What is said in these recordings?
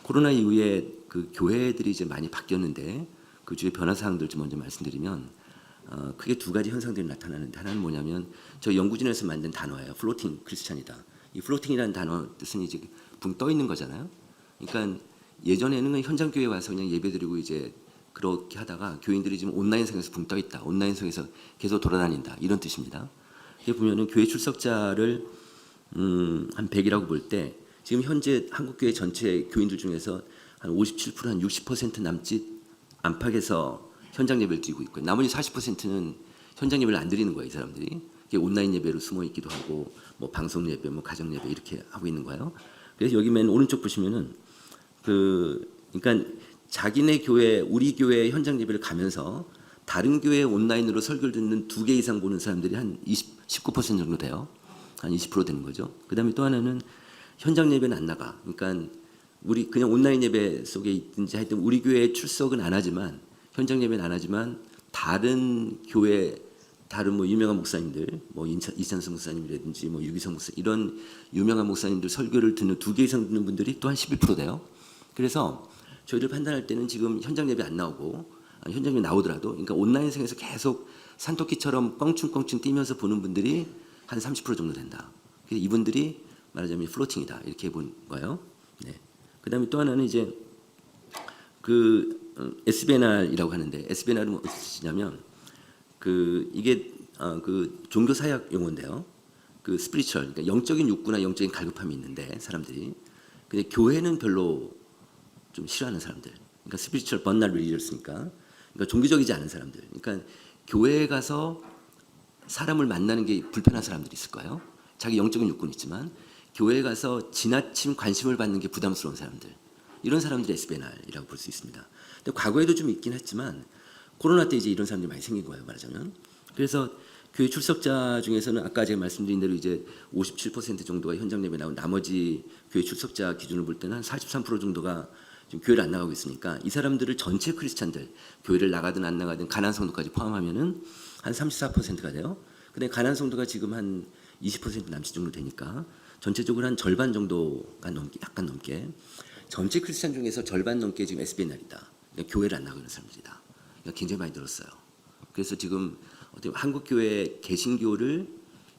코로나 이후에 그 교회들이 이제 많이 바뀌었는데 그 주요 변화 사항들 좀 먼저 말씀드리면 크게 두 가지 현상들이 나타나는데 하나는 뭐냐면 저 연구진에서 만든 단어예요. 플로팅 크리스찬이다. 이 플로팅이라는 단어 뜻은 이제 붕 떠 있는 거잖아요. 그러니까 예전에는 그냥 현장 교회 와서 그냥 예배드리고 이제 그렇게 하다가 교인들이 지금 온라인상에서 붕 떠 있다. 온라인상에서 계속 돌아다닌다. 이런 뜻입니다. 이게 보면은 교회 출석자를 한 100이라고 볼 때 지금 현재 한국교회 전체 교인들 중에서 한 57%, 한 60% 남짓 안팎에서 현장 예배를 드리고 있고요. 나머지 40%는 현장 예배를 안 드리는 거예요, 이 사람들이. 이게 온라인 예배로 숨어 있기도 하고, 뭐 방송 예배, 뭐 가정 예배 이렇게 하고 있는 거예요. 그래서 여기 맨 오른쪽 보시면은 그러니까 자기네 교회, 우리 교회 현장 예배를 가면서 다른 교회 온라인으로 설교를 듣는 2개 이상 보는 사람들이 한 19% 정도 돼요. 한 20% 되는 거죠. 그다음에 또 하나는 현장 예배는 안 나가. 그러니까 우리 그냥 온라인 예배 속에 있든지 하여튼 우리 교회에 출석은 안 하지만 현장 예배는 안 하지만 다른 교회 다른 뭐 유명한 목사님들 뭐 이찬성 목사님이라든지 뭐 유기성 목사 이런 유명한 목사님들 설교를 듣는 2개 이상 듣는 분들이 또 한 11% 돼요. 그래서 저희들 판단할 때는 지금 현장 예배 안 나오고 현장 예배 나오더라도 그러니까 온라인상에서 계속 산토끼처럼 껑충껑충 뛰면서 보는 분들이 한 30% 정도 된다. 그래서 이분들이 말하자면 플로팅이다 이렇게 본 거예요. 네. 그다음에 또 하나는 이제 그 SBNR이라고 하는데 SBNR은 무슨 뜻이냐면 그 이게 그 종교 사역 용어인데요. 그 스피리추얼 그러니까 영적인 욕구나 영적인 갈급함이 있는데 사람들이 근데 교회는 별로 좀 싫어하는 사람들. 그러니까 스피리추얼 번날 리더스니까 그러니까 종교적이지 않은 사람들. 그러니까 교회에 가서 사람을 만나는 게 불편한 사람들이 있을 거예요. 자기 영적인 욕구는 있지만 교회에 가서 지나친 관심을 받는 게 부담스러운 사람들. 이런 사람들이 SBNR이라고 볼 수 있습니다. 근데 과거에도 좀 있긴 했지만 코로나 때 이제 이런 사람들이 많이 생긴 거예요, 말하자면. 그래서 교회 출석자 중에서는 아까 제가 말씀드린 대로 이제 57% 정도가 현장 예배 나온 나머지 교회 출석자 기준을 볼 때는 한 43% 정도가 지금 교회를 안 나가고 있으니까 이 사람들을 전체 크리스찬들 교회를 나가든 안 나가든 가난 성도까지 포함하면은 한 34%가 돼요. 근데 가난 성도가 지금 한 20% 남짓 정도 되니까 전체적으로 한 절반 정도가 넘게 약간 넘게 전체 크리스찬 중에서 절반 넘게 지금 SBNR이다. 그러니까 교회를 안 나가는 사람들이다. 그러니까 굉장히 많이 늘었어요. 그래서 지금 어떻게 한국 교회 개신교를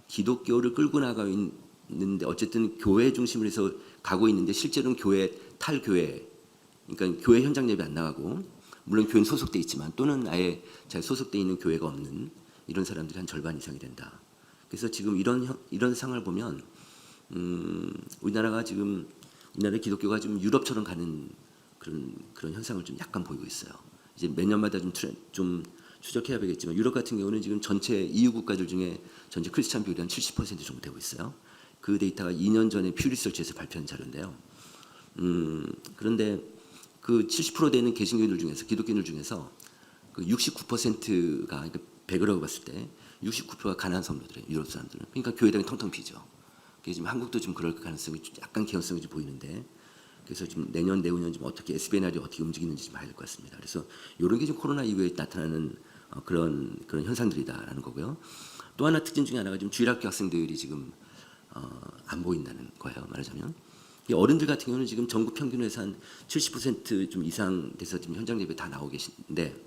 기독교를 끌고 나가고 있는데 어쨌든 교회 중심으로 해서 가고 있는데 실제로는 교회 탈교회 그러니까 교회 현장 예배 안 나가고 물론 교회는 소속돼 있지만 또는 아예 잘 소속돼 있는 교회가 없는 이런 사람들이 한 절반 이상이 된다. 그래서 지금 이런 상황을 보면 우리나라가 지금 우리나라 기독교가 좀 유럽처럼 가는 그런 현상을 좀 약간 보이고 있어요. 이제 몇 년마다 좀 추적해야 되겠지만 유럽 같은 경우는 지금 전체 EU 국가들 중에 전체 크리스찬 비율이 한 70% 정도 되고 있어요. 그 데이터가 2년 전에 퓨 리서치에서 발표한 자료인데요. 그런데 그 70% 되는 개신교인들 중에서 기독교인들 중에서 그 69%가 그러니까 100이라고 봤을 때 69%가 가난한 성도들이에요. 유럽 사람들은. 그러니까 교회당이 텅텅 비죠. 그래서 지금 한국도 좀 그럴 가능성이 약간 개연성이 좀 보이는데 그래서 지금 내년 내후년 좀 어떻게 SBNR이 어떻게 움직이는지 좀 봐야 될 것 같습니다. 그래서 이런 게 지금 코로나 이후에 나타나는 그런 현상들이다라는 거고요. 또 하나 특징 중에 하나가 지금 주일학교 학생들이 지금 안 보인다는 거예요. 말하자면 이 어른들 같은 경우는 지금 전국 평균에서 한 70%좀 이상 돼서 지금 현장 예배 다 나오고 계신데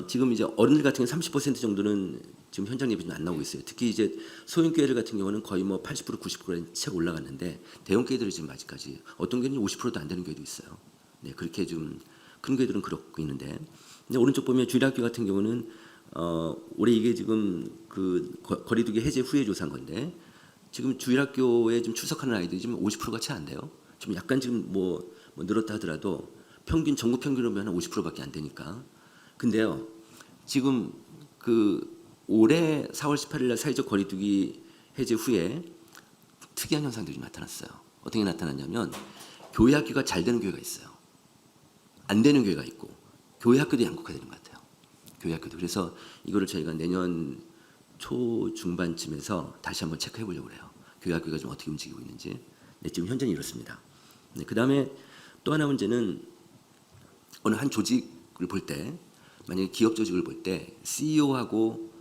지금 이제 어른들 같은 경우 30% 정도는 지금 현장 예배 좀 안 나오고 있어요. 특히 이제 소형교회들 같은 경우는 거의 뭐 80% 90%는 책 올라갔는데 대형 교회들이 지금 아직까지 어떤 교회는 50%도 안 되는 교회도 있어요. 네, 그렇게 좀 큰 교회들은 그렇고 있는데 근데 오른쪽 보면 주일학교 같은 경우는 올해 이게 지금 그 거리두기 해제 후에 조사한 건데 지금 주일학교에 좀 출석하는 아이들이 지금 50%가 채 안 돼요. 좀 약간 지금 뭐 늘었다 하더라도 평균 전국 평균으로 보면 한 50%밖에 안 되니까. 근데요, 지금 그 올해 4월 18일 날 사회적 거리두기 해제 후에 특이한 현상들이 나타났어요. 어떻게 나타났냐면 교회 학교가 잘 되는 교회가 있어요. 안 되는 교회가 있고 교회 학교도 양극화되는 것 같아요. 교회 학교도. 그래서 이거를 저희가 내년 초 중반쯤에서 다시 한번 체크해 보려고 그래요. 교회 학교가 좀 어떻게 움직이고 있는지. 네, 지금 현재는 이렇습니다. 네, 그 다음에 또 하나 문제는 어느 한 조직을 볼 때 만약에 기업 조직을 볼 때 CEO하고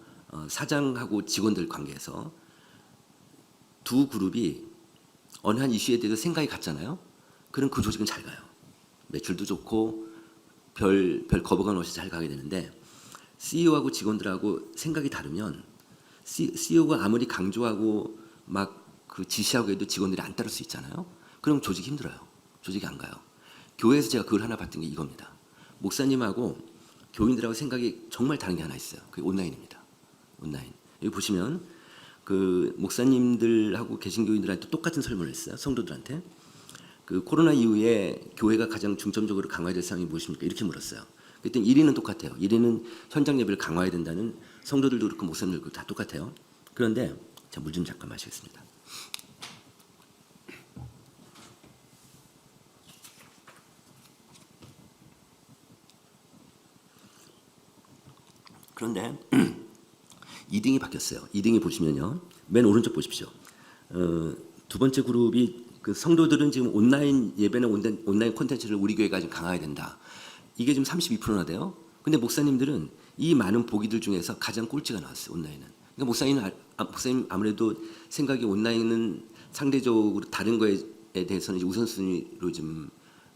사장하고 직원들 관계에서 두 그룹이 어느 한 이슈에 대해서 생각이 같잖아요. 그럼 그 조직은 잘 가요. 매출도 좋고 별 거부감 없이 잘 가게 되는데 CEO하고 직원들하고 생각이 다르면 CEO가 아무리 강조하고 막 그 지시하고 해도 직원들이 안 따를 수 있잖아요. 그럼 조직이 힘들어요. 조직이 안 가요. 교회에서 제가 그걸 하나 봤던 게 이겁니다. 목사님하고 교인들하고 생각이 정말 다른 게 하나 있어요. 그게 온라인입니다. 온라인. 여기 보시면 그 목사님들하고 개신교인들한테 똑같은 설문을 했어요. 성도들한테. 그 코로나 이후에 교회가 가장 중점적으로 강화해야 될 사항이 무엇입니까? 이렇게 물었어요. 그랬더니 1위는 똑같아요. 1위는 현장 예배를 강화해야 된다는 성도들도 그렇고 목사님들도 그렇고 다 똑같아요. 그런데 자, 물 좀 잠깐 마시겠습니다. 그런데 2등이 바뀌었어요. 2등이 보시면요. 맨 오른쪽 보십시오. 두 번째 그룹이 그 성도들은 지금 온라인 예배나 온라인 콘텐츠를 우리 교회가 좀 강화해야 된다. 이게 지금 32%나 돼요. 근데 목사님들은 이 많은 보기들 중에서 가장 꼴찌가 나왔어요. 온라인은. 그러니까 목사님 아무래도 생각이 온라인은 상대적으로 다른 거에 대해서는 이제 우선순위로 좀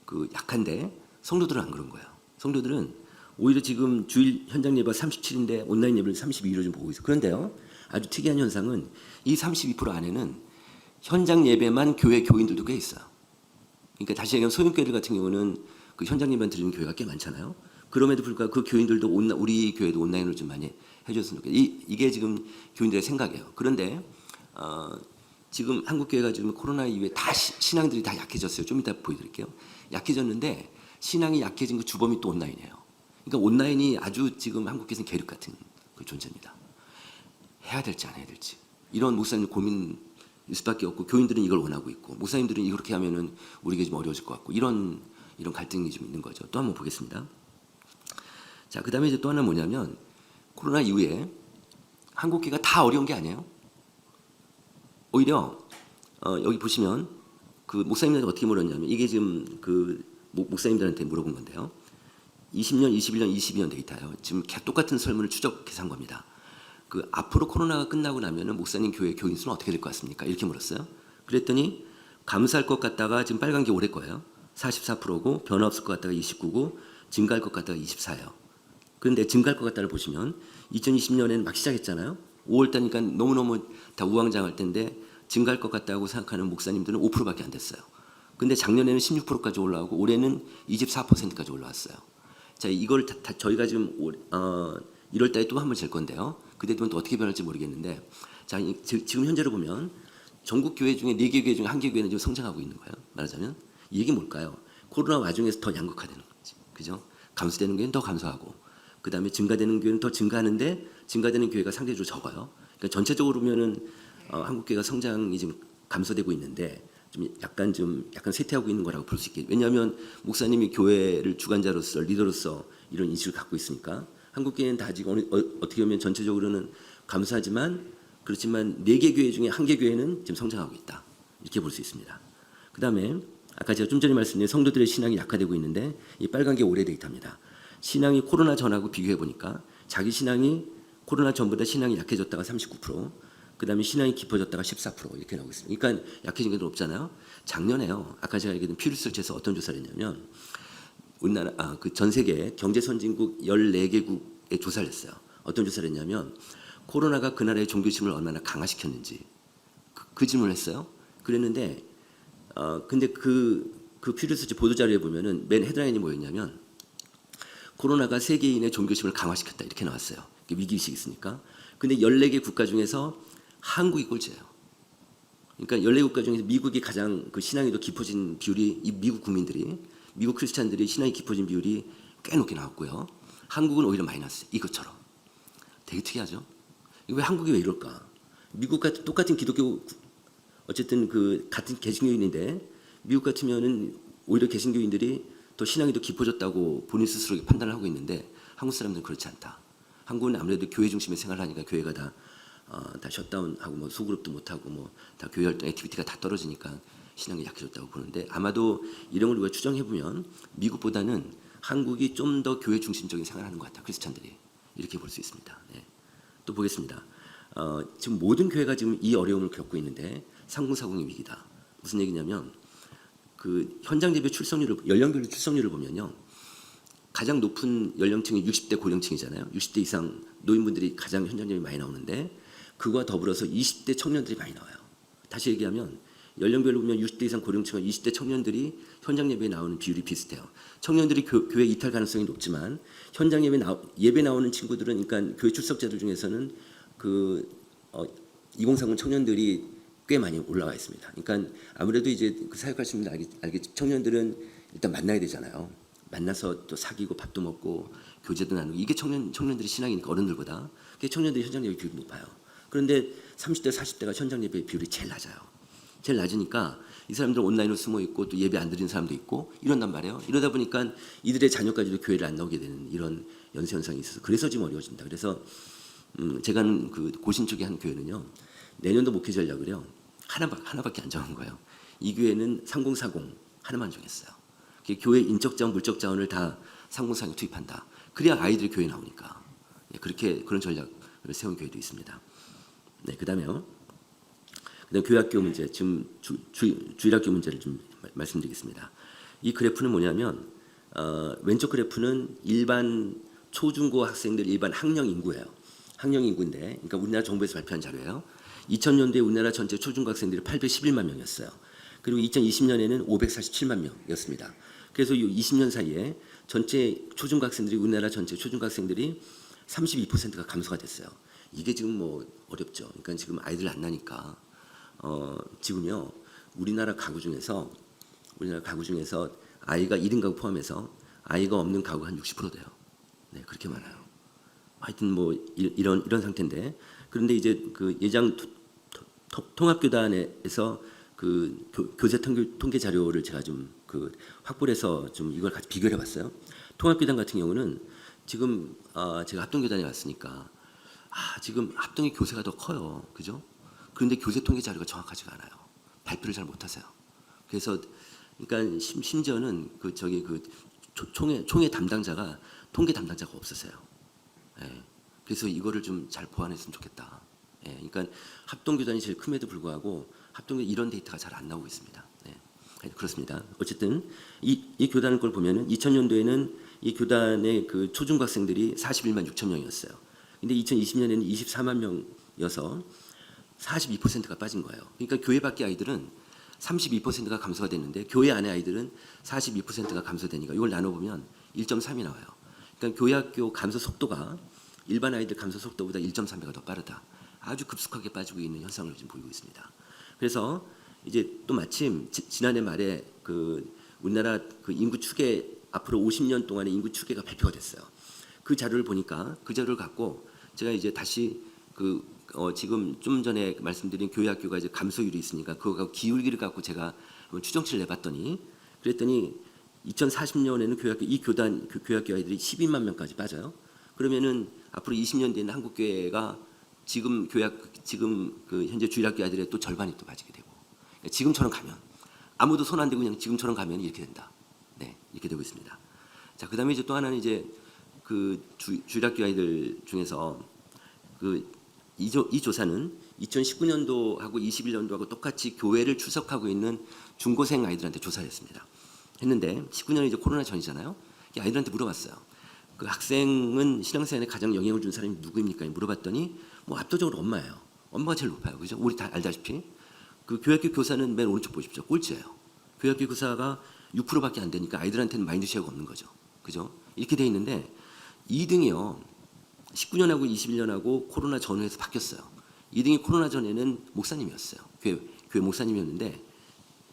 그 약한데 성도들은 안 그런 거예요. 성도들은 오히려 지금 주일 현장 예배가 37인데 온라인 예배를 32로 좀 보고 있어요. 그런데요, 아주 특이한 현상은 이 32% 안에는 현장 예배만 교회 교인들도 꽤 있어요. 그러니까 다시 얘기하면 소형교회들 같은 경우는 그 현장 예배만 드리는 교회가 꽤 많잖아요. 그럼에도 불구하고 그 교인들도 우리 교회도 온라인으로 좀 많이 해줬으면 좋겠어요. 이게 지금 교인들의 생각이에요. 그런데 지금 한국 교회가 지금 코로나 이후에 다 신앙들이 다 약해졌어요. 좀 이따 보여드릴게요. 약해졌는데 신앙이 약해진 그 주범이 또 온라인이에요. 그러니까 온라인이 아주 지금 한국에서는 계륵 같은 그 존재입니다. 해야 될지 안 해야 될지 이런 목사님 고민일 수밖에 없고 교인들은 이걸 원하고 있고 목사님들은 이렇게 하면은 우리가 좀 어려워질 것 같고 이런 갈등이 좀 있는 거죠. 또 한번 보겠습니다. 자, 그다음에 이제 또 하나 뭐냐면 코로나 이후에 한국교회가 다 어려운 게 아니에요. 오히려 여기 보시면 그 목사님들한테 어떻게 물었냐면 이게 지금 그 목사님들한테 물어본 건데요. 20년, 21년, 22년 데이터예요. 지금 똑같은 설문을 추적해서 한 겁니다. 그 앞으로 코로나가 끝나고 나면은 목사님 교회 교인 수는 어떻게 될 것 같습니까? 이렇게 물었어요. 그랬더니 감소할 것 같다가 지금 빨간 게 올해 거예요. 44%고 변화 없을 것 같다가 29고 증가할 것 같다가 24예요. 그런데 증가할 것 같다를 보시면 2020년에는 막 시작했잖아요. 5월 달이니까 너무너무 다 우왕좌왕할 텐데 증가할 것 같다고 생각하는 목사님들은 5%밖에 안 됐어요. 근데 작년에는 16%까지 올라오고 올해는 24%까지 올라왔어요. 자, 이걸 저희가 지금 1월 달에 또 한 번 잴 건데요. 그때 되면 또 어떻게 변할지 모르겠는데, 자, 지금 현재로 보면 전국 교회 중에 4개 교회 중에 1개 교회는 지금 성장하고 있는 거예요. 말하자면 이 얘기 뭘까요? 코로나 와중에서 더 양극화되는 거지, 그죠? 감소되는 교회는 더 감소하고, 그 다음에 증가되는 교회는 더 증가하는데 증가되는 교회가 상대적으로 적어요. 그러니까 전체적으로 보면은 한국 교회가 성장이 지금 감소되고 있는데. 약간 쇠퇴하고 있는 거라고 볼 수 있겠죠. 왜냐하면 목사님이 교회를 주관자로서 리더로서 이런 인식을 갖고 있으니까 한국 교회는 다 지금 어떻게 보면 전체적으로는 감소하지만 그렇지만 4개 교회 중에 1개 교회는 지금 성장하고 있다. 이렇게 볼 수 있습니다. 그 다음에 아까 제가 좀 전에 말씀드린 성도들의 신앙이 약화되고 있는데 이 빨간 게 올해 데이터입니다. 신앙이 코로나 전하고 비교해 보니까 자기 신앙이 코로나 전보다 신앙이 약해졌다가 39%, 그 다음에 신앙이 깊어졌다가 14% 이렇게 나오고 있습니다. 그러니까 약해진 게 높잖아요. 작년에요. 아까 제가 얘기했던 퓨 리서치에서 어떤 조사를 했냐면 우리나라 그 전 세계 경제 선진국 14개국에 조사를 했어요. 어떤 조사를 했냐면 코로나가 그 나라의 종교심을 얼마나 강화시켰는지 그 질문을 했어요. 그랬는데 근데 그 퓨 리서치 보도 자료에 보면은 맨 헤드라인이 뭐였냐면 코로나가 세계인의 종교심을 강화시켰다 이렇게 나왔어요. 위기의식이 있으니까. 근데 14개 국가 중에서 한국이 꼴찌예요. 그러니까 14국가 중에서 미국이 가장 그 신앙이 더 깊어진 비율이 이 미국 국민들이 미국 크리스찬들이 신앙이 깊어진 비율이 꽤 높게 나왔고요. 한국은 오히려 마이너스 이것처럼 되게 특이하죠. 왜 한국이 왜 이럴까? 미국 같은 똑같은 기독교 어쨌든 그 같은 개신교인인데 미국 같으면은 오히려 개신교인들이 더 신앙이 더 깊어졌다고 본인 스스로 판단을 하고 있는데 한국 사람들은 그렇지 않다. 한국은 아무래도 교회 중심의 생활을 하니까 교회가 다 셧다운하고 뭐 소그룹도 못하고 뭐 다 교회 활동 액티비티가 다 떨어지니까 신앙이 약해졌다고 보는데 아마도 이런 걸 우리가 추정해 보면 미국보다는 한국이 좀 더 교회 중심적인 생활을 하는 것 같다. 크리스찬들이 이렇게 볼 수 있습니다. 네. 또 보겠습니다. 지금 모든 교회가 지금 이 어려움을 겪고 있는데 상궁사궁의 위기다. 무슨 얘기냐면 그 현장 대비 출석률을 연령별로 출석률을 보면요. 가장 높은 연령층이 60대 고령층이잖아요. 60대 이상 노인분들이 가장 현장 예배 많이 나오는데 그와 더불어서 20대 청년들이 많이 나와요. 다시 얘기하면 연령별로 보면 60대 이상 고령층과 20대 청년들이 현장 예배에 나오는 비율이 비슷해요. 청년들이 교회 이탈 가능성이 높지만 현장 예배 나오는 친구들은 그러니까 교회 출석자들 중에서는 2030 청년들이 꽤 많이 올라와 있습니다. 그러니까 아무래도 이제 그 사역하시는 분들 알겠지. 청년들은 일단 만나야 되잖아요. 만나서 또 사귀고 밥도 먹고 교제도 나누고 이게 청년들이 신앙이니까 어른들보다 그게 청년들이 현장 예배 비율이 높아요. 그런데 30대 40대가 현장 예배 비율이 제일 낮아요. 제일 낮으니까 이 사람들 온라인으로 숨어 있고 또 예배 안 드리는 사람도 있고 이런단 말이에요. 이러다 보니까 이들의 자녀까지도 교회를 안 나오게 되는 이런 연쇄 현상이 있어서 그래서 지금 어려워진다. 그래서 제가 아는 그 고신 쪽에 한 교회는요. 내년도 목회 전략을요. 하나밖에 안 정한 거예요. 이 교회는 3040 하나만 정했어요. 교회 인적 자원, 물적 자원을 다 3040에 투입한다. 그래야 아이들이 교회 나오니까. 그런 전략을 세운 교회도 있습니다. 네, 그다음에 교회학교 문제, 지금 주일학교 문제를 좀 말씀드리겠습니다. 이 그래프는 뭐냐면 왼쪽 그래프는 일반 초중고 학생들 일반 학령 인구예요. 학령 인구인데, 그러니까 우리나라 정부에서 발표한 자료예요. 2000년도에 우리나라 전체 초중고 학생들이 811만 명이었어요. 그리고 2020년에는 547만 명이었습니다. 그래서 이 20년 사이에 전체 초중고 학생들이 우리나라 전체 초중고 학생들이 32%가 감소가 됐어요. 이게 지금 뭐 어렵죠. 그러니까 지금 아이들 안 나니까 지금요 우리나라 가구 중에서 아이가 1인 가구 포함해서 아이가 없는 가구가 한 60% 돼요. 네, 그렇게 많아요. 하여튼 뭐 이런 상태인데 그런데 이제 그 예장 통합교단에서 그 교세 통계 자료를 제가 좀 그 확보를 해서 좀 이걸 같이 비교를 해봤어요. 통합교단 같은 경우는 지금 제가 합동교단에 왔으니까 지금 합동의 교세가 더 커요, 그죠? 그런데 교세 통계 자료가 정확하지가 않아요. 발표를 잘 못하세요. 그래서 그러니까 심지어는 총회 담당자가 통계 담당자가 없으세요. 예. 그래서 이거를 좀 잘 보완했으면 좋겠다. 예. 그러니까 합동교단이 제일 큼에도 불구하고 합동교단 이런 데이터가 잘 안 나오고 있습니다. 네. 그렇습니다. 어쨌든 이 교단 걸 보면은 2000년도에는 이 교단의 그 초중학생들이 41만 6천 명이었어요. 근데 2020년에는 24만 명이어서 42%가 빠진 거예요. 그러니까 교회 밖의 아이들은 32%가 감소가 됐는데 교회 안의 아이들은 42%가 감소되니까 이걸 나눠보면 1.3이 나와요. 그러니까 교회 학교 감소 속도가 일반 아이들 감소 속도보다 1.3배가 더 빠르다. 아주 급속하게 빠지고 있는 현상을 지금 보이고 있습니다. 그래서 이제 또 마침 지난해 말에 그 우리나라 그 인구 추계 앞으로 50년 동안의 인구 추계가 발표가 됐어요. 그 자료를 보니까 그 자료를 갖고 제가 이제 다시 지금 좀 전에 말씀드린 교회 학교가 이제 감소율이 있으니까 그거 기울기를 갖고 제가 한번 추정치를 내봤더니 그랬더니 2040년에는 교회 학교 아이들이 12만 명까지 빠져요. 그러면은 앞으로 20년 뒤에는 한국 교회가 지금 그 현재 주일학교 아이들의 또 절반이 또 빠지게 되고 그러니까 지금처럼 가면 아무도 손 안 대고 그냥 지금처럼 가면 이렇게 된다. 네, 이렇게 되고 있습니다. 자, 그다음에 이제 또 하나는 이제 그 주일학교 아이들 중에서 이 조사는 2019년도하고 21년도하고 똑같이 교회를 출석하고 있는 중고생 아이들한테 조사를 했는데 19년이 이제 코로나 전이잖아요. 아이들한테 물어봤어요. 그 학생은 신앙생활에 가장 영향을 준 사람이 누구입니까? 물어봤더니 뭐 압도적으로 엄마예요. 엄마가 제일 높아요. 그죠? 우리 다 알다시피 그 교회학교 교사는 맨 오른쪽 보십시오. 꼴찌예요. 교회학교 교사가 6%밖에 안 되니까 아이들한테는 마인드 쉐어가 없는 거죠. 그죠? 이렇게 돼 있는데 2등이요. 19년하고 21년하고 코로나 전후에서 바뀌었어요. 2등이 코로나 전에는 목사님이었어요. 교회 목사님이었는데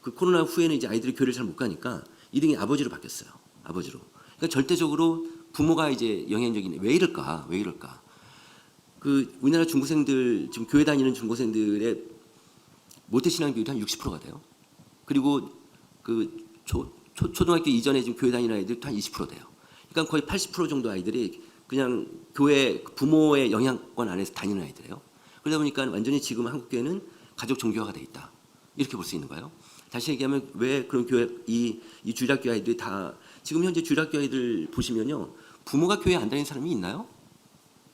그 코로나 후에는 이제 아이들이 교회를 잘 못 가니까 2등이 아버지로 바뀌었어요. 아버지로. 그러니까 절대적으로 부모가 이제 영향력이 왜 이럴까? 그 우리나라 중고생들 지금 교회 다니는 중고생들의 모태신앙 비율이 한 60%가 돼요. 그리고 그 초등학교 이전에 지금 교회 다니는 아이들이 한 20% 돼요. 그러니까 거의 80% 정도 아이들이 그냥 교회 부모의 영향권 안에서 다니는 아이들이에요. 그러다 보니까 완전히 지금 한국 교회는 가족 종교화가 돼 있다. 이렇게 볼 수 있는 거예요. 다시 얘기하면 왜 그런 교회 이 주일학교 아이들이 다 지금 현재 주일학교 아이들 보시면요 부모가 교회 안 다니는 사람이 있나요?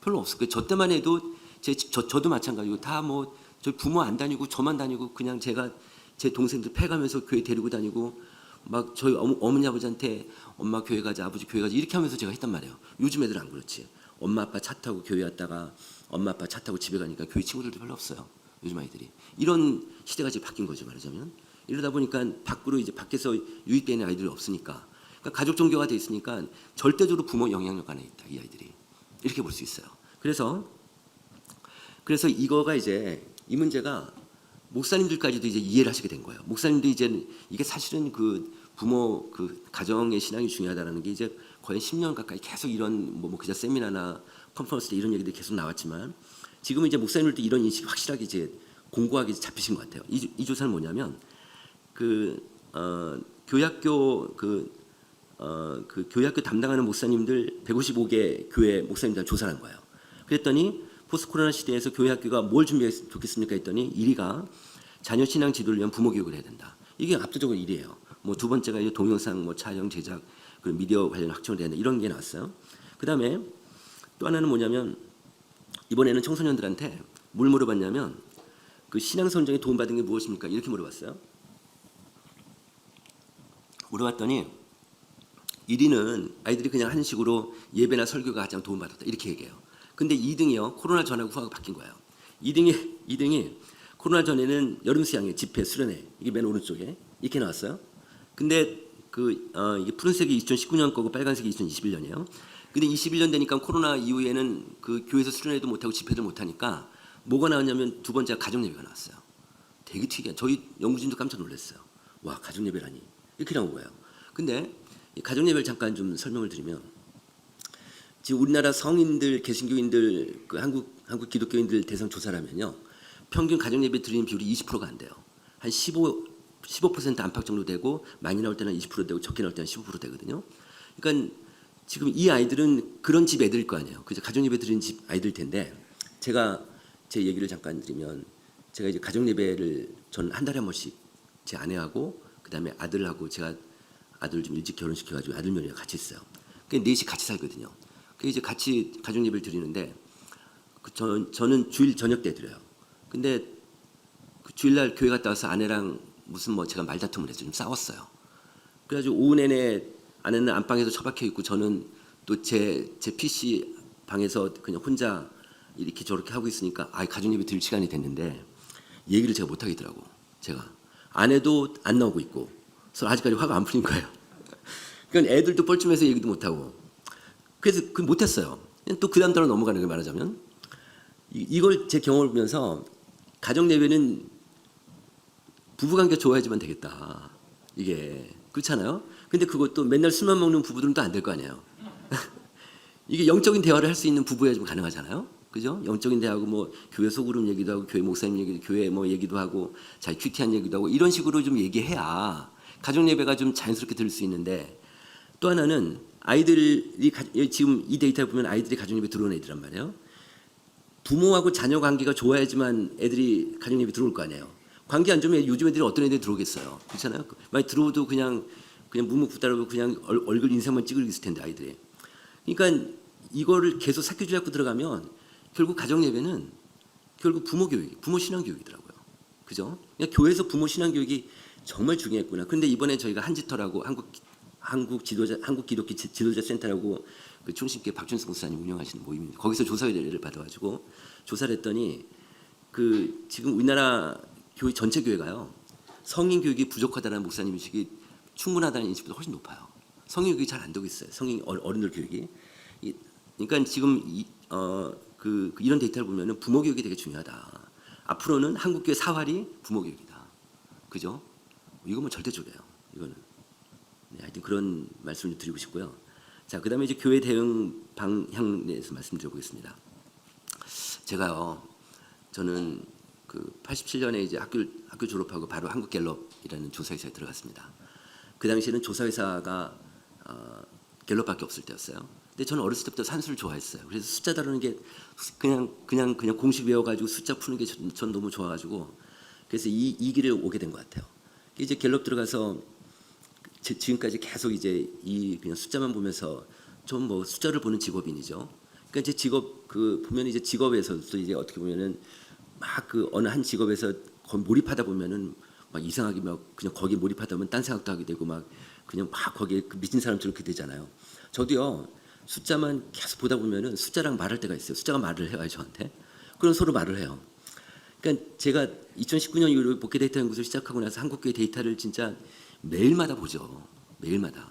별로 없을 거예요. 저 때만 해도 저도 마찬가지고 다 뭐 저희 부모 안 다니고 저만 다니고 그냥 제가 제 동생들 패가면서 교회 데리고 다니고 막 저희 어머니 아버지한테 엄마 교회 가자, 아버지 교회 가자 이렇게 하면서 제가 했단 말이에요. 요즘 애들은 안 그렇지. 엄마 아빠 차 타고 교회 왔다가 엄마 아빠 차 타고 집에 가니까 교회 친구들도 별로 없어요. 요즘 아이들이. 이런 시대가 지금 바뀐 거죠, 말하자면. 이러다 보니까 밖으로 이제 밖에서 유입되는 아이들이 없으니까, 그러니까 가족 종교가 돼 있으니까 절대적으로 부모 영향력 안에 있다, 이 아이들이. 이렇게 볼 수 있어요. 그래서 이거가 이제 이 문제가 목사님들까지도 이제 이해를 하시게 된 거예요. 목사님도 이제 이게 사실은 그 부모 그 가정의 신앙이 중요하다는 게 이제 거의 10년 가까이 계속 이런 뭐 기자 세미나나 컨퍼런스 때 이런 얘기들이 계속 나왔지만 지금은 이제 목사님들도 이런 인식이 확실하게 이제 공고하게 잡히신 것 같아요. 이 조사는 뭐냐면 교회학교 교회학교 담당하는 목사님들 155개 교회 목사님들 조사를 한 거예요. 그랬더니 포스트 코로나 시대에서 교회학교가 뭘 준비했으면 좋겠습니까 했더니 1위가 자녀 신앙 지도를 위한 부모 교육을 해야 된다. 이게 압도적으로 1위예요. 뭐 두 번째가 이제 동영상 뭐 촬영 제작 그 미디어 관련 확충을 해야 된다. 이런 게 나왔어요. 그다음에 또 하나는 뭐냐면 이번에는 청소년들한테 뭘 물어봤냐면 그 신앙 성장에 도움받은 게 무엇입니까? 이렇게 물어봤어요. 물어봤더니 1위는 아이들이 그냥 하는 식으로 예배나 설교가 가장 도움받았다. 이렇게 얘기해요. 근데 2등이요. 코로나 전하고 후하고 바뀐 거예요. 2등이 코로나 전에는 여름 수양회, 집회, 수련회 이게 맨 오른쪽에 이렇게 나왔어요. 근데 이게 푸른색이 2019년 거고 빨간색이 2021년이에요. 근데 21년 되니까 코로나 이후에는 그 교회에서 수련회도 못하고 집회도 못하니까 뭐가 나왔냐면 두 번째가 가정예배가 나왔어요. 되게 특이한. 저희 연구진도 깜짝 놀랐어요. 와, 가정예배라니. 이렇게 나온 거예요. 근데 이 가정예배를 잠깐 좀 설명을 드리면 지금 우리나라 성인들, 개신교인들, 그 한국 기독교인들 대상 조사를 하면요. 평균 가정예배 드리는 비율이 20%가 안 돼요. 한 15% 안팎 정도 되고 많이 나올 때는 20% 되고 적게 나올 때는 15% 되거든요. 그러니까 지금 이 아이들은 그런 집 애들일 거 아니에요. 그죠? 가정예배 드리는 집 아이들 텐데 제가 제 얘기를 잠깐 드리면 제가 이제 가정예배를 저는 한 달에 한 번씩 제 아내하고 그다음에 아들하고 제가 아들 좀 일찍 결혼시켜가지고 아들 며느리가 같이 있어요. 그 넷이 같이 살거든요. 그 이제 같이 가정예배를 드리는데 저는 주일 저녁 때 드려요. 근데 그 주일날 교회 갔다 와서 아내랑 무슨 뭐 제가 말다툼을 해서 좀 싸웠어요. 그래가지고 오후 내내 아내는 안방에서 처박혀 있고 저는 또 제 PC 방에서 그냥 혼자 이렇게 저렇게 하고 있으니까 가정예배 드릴 시간이 됐는데 얘기를 제가 못 하겠더라고. 제가 아내도 안 나오고 있고 그래서 아직까지 화가 안 풀린 거예요. 그러니까 애들도 뻘쭘해서 얘기도 못 하고 그래서 못 했어요. 또 그 다음 달로 넘어가는 걸 말하자면 이걸 제 경험을 보면서 가정예배는 부부관계 좋아야지만 되겠다. 이게 그렇잖아요. 근데 그것도 맨날 술만 먹는 부부들은 또 안 될 거 아니에요. 이게 영적인 대화를 할 수 있는 부부야 좀 가능하잖아요. 그죠? 영적인 대화하고 뭐 교회 소그룹 얘기도 하고 교회 목사님 얘기도 교회 뭐 얘기도 하고 자기 큐티한 얘기도 하고 이런 식으로 좀 얘기해야 가정 예배가 좀 자연스럽게 들을 수 있는데 또 하나는 아이들이 지금 이 데이터를 보면 아이들이 가정 예배 들어오는 애들란 말이에요. 부모하고 자녀 관계가 좋아야지만 애들이 가정 예배 들어올 거 아니에요. 관계 안 좋으면 요즘 애들이 어떤 애들이 들어오겠어요. 그렇잖아요. 만약 들어오도 그냥 묵묵부답하고 그냥 얼굴 인상만 찍을 있을 텐데 아이들이. 그러니까 이거를 계속 삭혀주 잡고 들어가면 결국 가정 예배는 결국 부모 교육, 부모 신앙 교육이더라고요. 그죠? 그러니까 교회에서 부모 신앙 교육이 정말 중요했구나. 그런데 이번에 저희가 한지터라고 한국 기독교 지도자 센터라고 그 충신교회 박준수 목사님 운영하시는 모임인데 거기서 조사 의뢰를 받아가지고 조사를 했더니 그 지금 우리나라 교회 전체 교회가요 성인 교육이 부족하다는 목사님 인식이 충분하다는 인식보다 훨씬 높아요. 성인 교육이 잘 안 되고 있어요. 성인 어른들 교육이. 그러니까 지금 이런 데이터를 보면은 부모 교육이 되게 중요하다. 앞으로는 한국 교회 사활이 부모 교육이다. 그죠? 이거 뭐 절대적이에요. 이거는. 네, 하여튼 그런 말씀을 드리고 싶고요. 자, 그다음에 이제 교회 대응 방향에 대해서 말씀드려보겠습니다. 제가요, 저는 그 87년에 이제 학교 졸업하고 바로 한국갤럽이라는 조사회사에 들어갔습니다. 그 당시에는 조사회사가 갤럽밖에 없을 때였어요. 근데 저는 어렸을 때부터 산수를 좋아했어요. 그래서 숫자 다루는 게 그냥 공식 외워가지고 숫자 푸는 게 전 너무 좋아가지고 그래서 이 길을 오게 된 것 같아요. 이제 갤럽 들어가서 지금까지 계속 이제 그냥 숫자만 보면서 좀 뭐 숫자를 보는 직업인이죠. 그러니까 이제 직업 보면 이제 직업에서도 이제 어떻게 보면은 막 어느 한 직업에서 거의 몰입하다 보면은 막 이상하게 막 그냥 거기에 몰입하다 보면 딴 생각도 하게 되고 막 그냥 막 거기에 그 미친 사람처럼 그렇게 되잖아요. 저도요 숫자만 계속 보다 보면은 숫자랑 말할 때가 있어요. 숫자가 말을 해요 저한테. 그럼 서로 말을 해요. 그러니까 제가 2019년 이후로 복귀 데이터 연구소를 시작하고 나서 한국교회 데이터를 진짜 매일마다 보죠. 매일마다.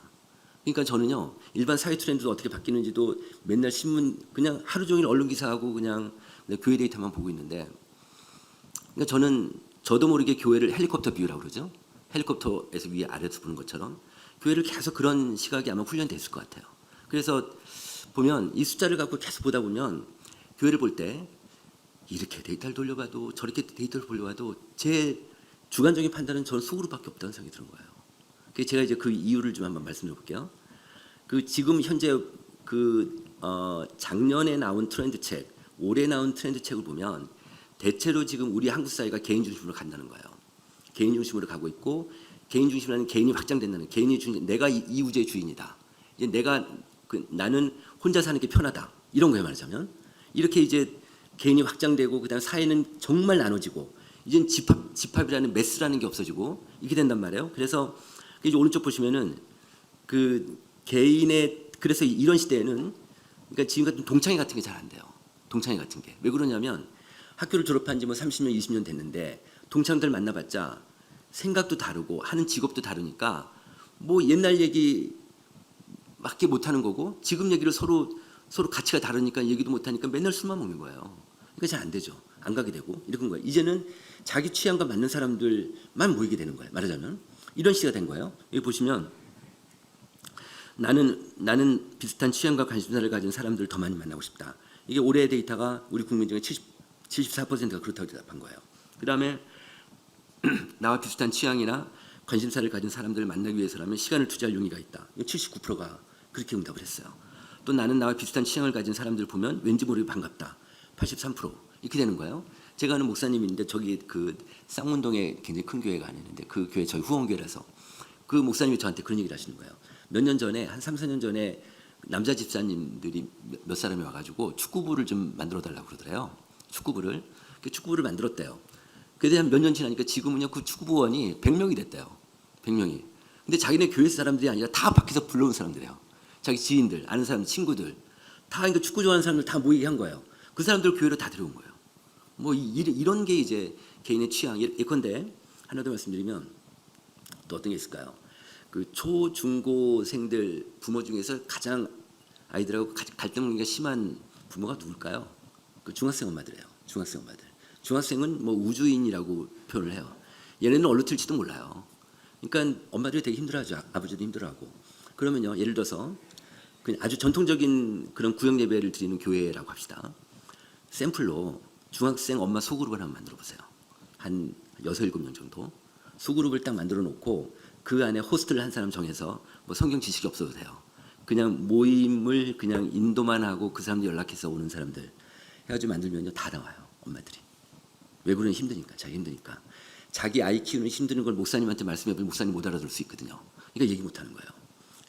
그러니까 저는요 일반 사회 트렌드도 어떻게 바뀌는지도 맨날 신문 그냥 하루 종일 언론 기사하고 그냥 교회 데이터만 보고 있는데, 그러니까 저는 저도 모르게 교회를 헬리콥터 뷰라고 그러죠. 헬리콥터에서 위에 아래에서 보는 것처럼 교회를 계속 그런 시각이 아마 훈련됐을 것 같아요. 그래서 보면 이 숫자를 갖고 계속 보다 보면 교회를 볼 때 이렇게 데이터를 돌려봐도 저렇게 데이터를 돌려봐도 제 주관적인 판단은 저는 속으로밖에 없다는 생각이 드는 거예요. 그래서 제가 이제 그 이유를 좀 한번 말씀드려 볼게요. 그 지금 현재 작년에 나온 트렌드 책, 올해 나온 트렌드 책을 보면 대체로 지금 우리 한국 사회가 개인 중심으로 간다는 거예요. 개인 중심으로 가고 있고, 개인 중심이라는 개인이 확장된다는, 개인이 중심, 내가 이 우주의 주인이다. 이제 나는 혼자 사는 게 편하다. 이런 거예요 말하자면. 이렇게 이제 개인이 확장되고 그다음 사회는 정말 나눠지고 이젠 집합이라는 메스라는 게 없어지고 이렇게 된단 말이에요. 그래서 이제 오른쪽 보시면은 그 개인의, 그래서 이런 시대에는 그러니까 지금 같은 동창회 같은 게 잘 안 돼요. 동창회 같은 게 왜 그러냐면 학교를 졸업한 지 뭐 30년, 20년 됐는데 동창들 만나봤자 생각도 다르고 하는 직업도 다르니까 뭐 옛날 얘기 밖에 못 하는 거고 지금 얘기를 서로 가치가 다르니까 얘기도 못 하니까 맨날 술만 먹는 거예요. 그러니까 잘 안 되죠. 안 가게 되고 이런 거예요. 이제는 자기 취향과 맞는 사람들만 모이게 되는 거예요. 말하자면 이런 시대가 된 거예요. 여기 보시면 나는 비슷한 취향과 관심사를 가진 사람들을 더 많이 만나고 싶다. 이게 올해 데이터가 우리 국민 중에 74%가 그렇다고 대답한 거예요. 그 다음에 나와 비슷한 취향이나 관심사를 가진 사람들을 만나기 위해서라면 시간을 투자할 용의가 있다. 79%가 그렇게 응답을 했어요. 또 나는 나와 비슷한 취향을 가진 사람들을 보면 왠지 모르게 반갑다. 83% 이렇게 되는 거예요. 제가 아는 목사님인데 저기 그 쌍문동에 굉장히 큰 교회가 하나 있는데 그 교회 저희 후원교회라서 그 목사님이 저한테 그런 얘기를 하시는 거예요. 몇 년 전에 한 3, 4년 전에 남자 집사님들이 몇 사람이 와가지고 축구부를 좀 만들어 달라고 그러더래요. 축구부를 만들었대요. 그래서 한 몇 년 지나니까 지금은요 그 축구부원이 100명이 됐대요. 100명이. 근데 자기네 교회 사람들이 아니라 다 밖에서 불러온 사람들이에요. 자기 지인들, 아는 사람, 친구들 다 그러니까 축구 좋아하는 사람들 다 모이게 한 거예요. 그 사람들 교회로 다 들어온 거예요. 뭐 이런 게 이제 개인의 취향. 예컨대 하나 더 말씀드리면 또 어떤 게 있을까요? 그 초, 중고생들 부모 중에서 가장 아이들하고 갈등이 심한 부모가 누굴까요? 그 중학생 엄마들이에요. 중학생 엄마들. 중학생은 뭐 우주인이라고 표현을 해요. 얘네는 얼로 틀지도 몰라요. 그러니까 엄마들이 되게 힘들어하죠. 아버지도 힘들어하고. 그러면요, 예를 들어서 그냥 아주 전통적인 그런 구역 예배를 드리는 교회라고 합시다. 샘플로 중학생 엄마 소그룹을 한번 만들어 보세요. 한 6, 7명 정도. 소그룹을 딱 만들어 놓고 그 안에 호스트를 한 사람 정해서 뭐 성경 지식이 없어도 돼요. 그냥 모임을 그냥 인도만 하고 그 사람들 연락해서 오는 사람들 해가지고 만들면요 다 나와요. 엄마들이. 왜 그러냐 힘드니까. 자기 힘드니까. 자기 아이 키우는 힘드는 걸 목사님한테 말씀해보면 목사님 못 알아들을 수 있거든요. 그러니까 얘기 못하는 거예요.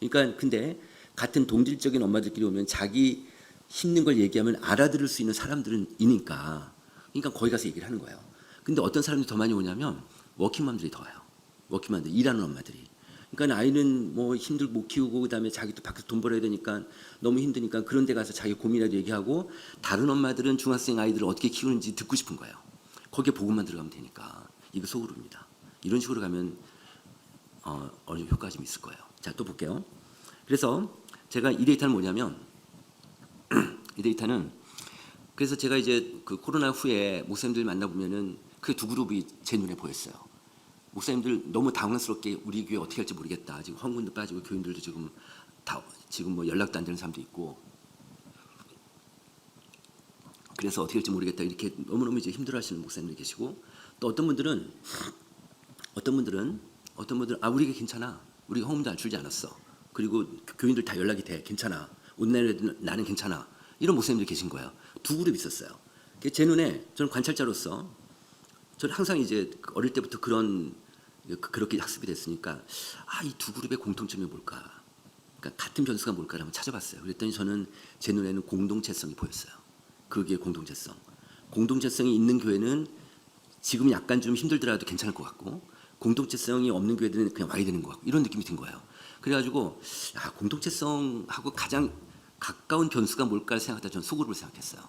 그러니까 근데 같은 동질적인 엄마들끼리 오면 자기 힘든 걸 얘기하면 알아들을 수 있는 사람들은 이니까 그러니까 거기 가서 얘기를 하는 거예요. 근데 어떤 사람들이 더 많이 오냐면 워킹맘들이 더 와요. 워킹맘들, 일하는 엄마들이. 그러니까 아이는 뭐 힘들고 못 키우고 그다음에 자기도 밖에서 돈 벌어야 되니까 너무 힘드니까 그런 데 가서 자기 고민이라도 얘기하고 다른 엄마들은 중학생 아이들을 어떻게 키우는지 듣고 싶은 거예요. 거기에 복음만 들어가면 되니까. 이거 소그룹입니다. 이런 식으로 가면 어느 정도 효과가 좀 있을 거예요. 자, 또 볼게요. 그래서 제가 이 데이터는 뭐냐면 이 데이터는 그래서 제가 이제 그 코로나 후에 목사님들 만나보면은 그 두 그룹이 제 눈에 보였어요. 목사님들 너무 당황스럽게 우리 교회 어떻게 할지 모르겠다. 지금 헌금도 빠지고 교인들도 지금 뭐 연락도 안 되는 사람도 있고 그래서 어떻게 할지 모르겠다. 이렇게 너무너무 이제 힘들어하시는 목사님들이 계시고 또 어떤 분들은 우리가 괜찮아. 우리가 헌금도 안 줄지 않았어. 그리고 교인들 다 연락이 돼. 괜찮아. 오늘 나는 괜찮아. 이런 목사님들이 계신 거예요. 두 그룹 있었어요. 제 눈에 저는 관찰자로서 저는 항상 이제 어릴 때부터 그렇게 학습이 됐으니까 이 두 그룹의 공통점이 뭘까? 그러니까 같은 변수가 뭘까를 한번 찾아봤어요. 그랬더니 저는 제 눈에는 공동체성이 보였어요. 그게 공동체성이 있는 교회는 지금 약간 좀 힘들더라도 괜찮을 것 같고 공동체성이 없는 교회들은 그냥 와야 되는 것 같고 이런 느낌이 든 거예요. 그래가지고 공동체성하고 가장 가까운 변수가 뭘까 생각하다 저는 소그룹을 생각했어요.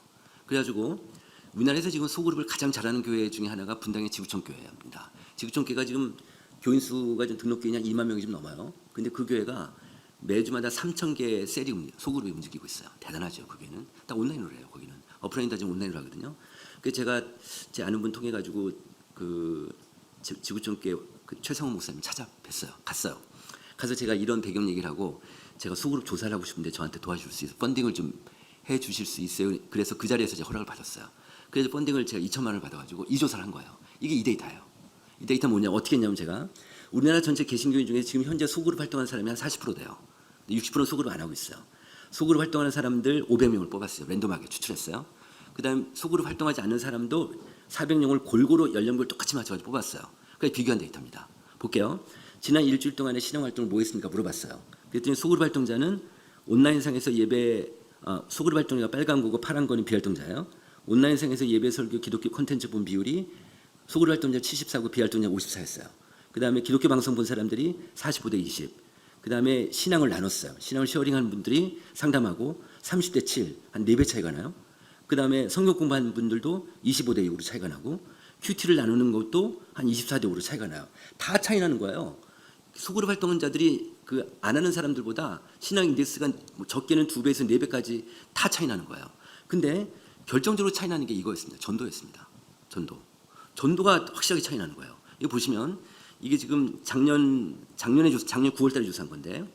그래가지고 우리나라에서 지금 소그룹을 가장 잘하는 교회 중에 하나가 분당의 지구촌 교회입니다. 지구촌 교회가 지금 교인 수가 좀 등록 교인이 한 2만 명이 좀 넘어요. 근데 그 교회가 매주마다 3,000개의 셀이 소그룹이 움직이고 있어요. 대단하죠. 그 교회는 다 온라인으로 해요. 거기는 오프라인 다 지금 온라인으로 하거든요. 그래서 제가 제 아는 분 통해 가지고 그 지구촌 교회 그 최성훈 목사님 찾아뵀어요. 갔어요. 가서 제가 이런 배경 얘기를 하고 제가 소그룹 조사를 하고 싶은데 저한테 도와줄 수 있어요. 펀딩을 좀 해주실 수 있어요. 그래서 그 자리에서 제가 허락을 받았어요. 그래서 펀딩을 제가 2천만 원을 받아가지고 이 조사를 한 거예요. 이게 이 데이터예요. 이 데이터 뭐냐? 어떻게 했냐면 제가 우리나라 전체 개신교인 중에 지금 현재 소그룹 활동하는 사람이 한 40% 돼요. 60%는 소그룹 안 하고 있어요. 소그룹 활동하는 사람들 500명을 뽑았어요. 랜덤하게 추출했어요. 그다음 소그룹 활동하지 않는 사람도 400명을 골고루 연령별 똑같이 맞춰가지고 뽑았어요. 그래서 비교한 데이터입니다. 볼게요. 지난 일주일 동안에 신앙 활동을 뭐 했습니까? 물어봤어요. 그랬더니 소그룹 활동자는 온라인상에서 예배 소그룹 활동자가 빨간 거고 파란 거는 비활동자예요. 온라인상에서 예배 설교 기독교 콘텐츠 본 비율이 소그룹 활동자 74고 비활동자 54였어요. 그다음에 기독교 방송 본 사람들이 45대 20. 그다음에 신앙을 나눴어요. 신앙을 쉐어링하는 분들이 상담하고 30대 7, 한 4배 차이가 나요. 그다음에 성경 공부하는 분들도 25대 6으로 차이가 나고 큐티를 나누는 것도 한 24대 5로 차이가 나요. 다 차이 나는 거예요. 소그룹 활동자들이 그 안 하는 사람들보다 신앙 인덱스가 적게는 2배에서 4배까지 다 차이 나는 거예요. 근데 결정적으로 차이 나는 게 이거였습니다. 전도였습니다. 전도가 확실하게 차이 나는 거예요. 이거 보시면 이게 지금 작년 9월 달에 조사한 건데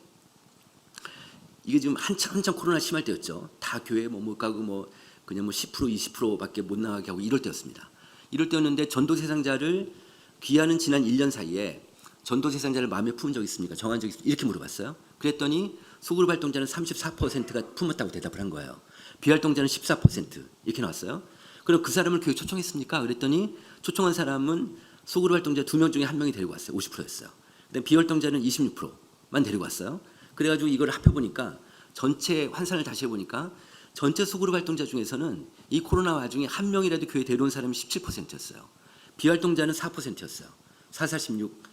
이게 지금 한참 코로나 심할 때였죠. 다 교회 못 가고 그냥 10% 20%밖에 못 나가게 하고 이럴 때였습니다. 이럴 때였는데 전도 대상자를 귀하는 지난 1년 사이에 전도 대상자를 마음에 품은 적 있습니까? 정한 적 있습니까? 이렇게 물어봤어요. 그랬더니 소그룹 활동자는 34%가 품었다고 대답을 한 거예요. 비활동자는 14% 이렇게 나왔어요. 그럼 그 사람을 교회 초청했습니까? 그랬더니 초청한 사람은 소그룹 활동자 2명 중에 1명이 데리고 왔어요. 50%였어요. 그다음 비활동자는 26%만 데리고 왔어요. 그래가지고 이걸 합해보니까 전체 환산을 다시 해보니까 전체 소그룹 활동자 중에서는 이 코로나 와중에 1명이라도 교회 데려온 사람이 17%였어요. 비활동자는 4%였어요. 4, 4, 16,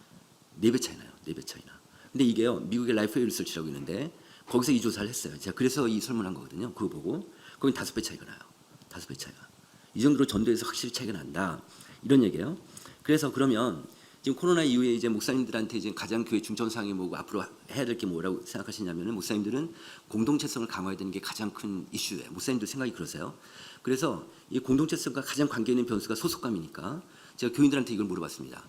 4배 차이 나요. 4배 차이 나. 근데 이게요. 미국의 라이프 리서치라고 있는데 거기서 이 조사를 했어요. 제가 그래서 이 설문한 거거든요. 그거 보고 거긴 5배 차이가 나요. 5배 차이가. 이 정도로 전도에서 확실히 차이가 난다. 이런 얘기예요. 그래서 그러면 지금 코로나 이후에 이제 목사님들한테 이제 가장 교회 중점사항이 뭐고 앞으로 해야 될 게 뭐라고 생각하시냐면은 목사님들은 공동체성을 강화해야 되는 게 가장 큰 이슈예요. 목사님들 생각이 그러세요. 그래서 이 공동체성과 가장 관계 있는 변수가 소속감이니까 제가 교인들한테 이걸 물어봤습니다.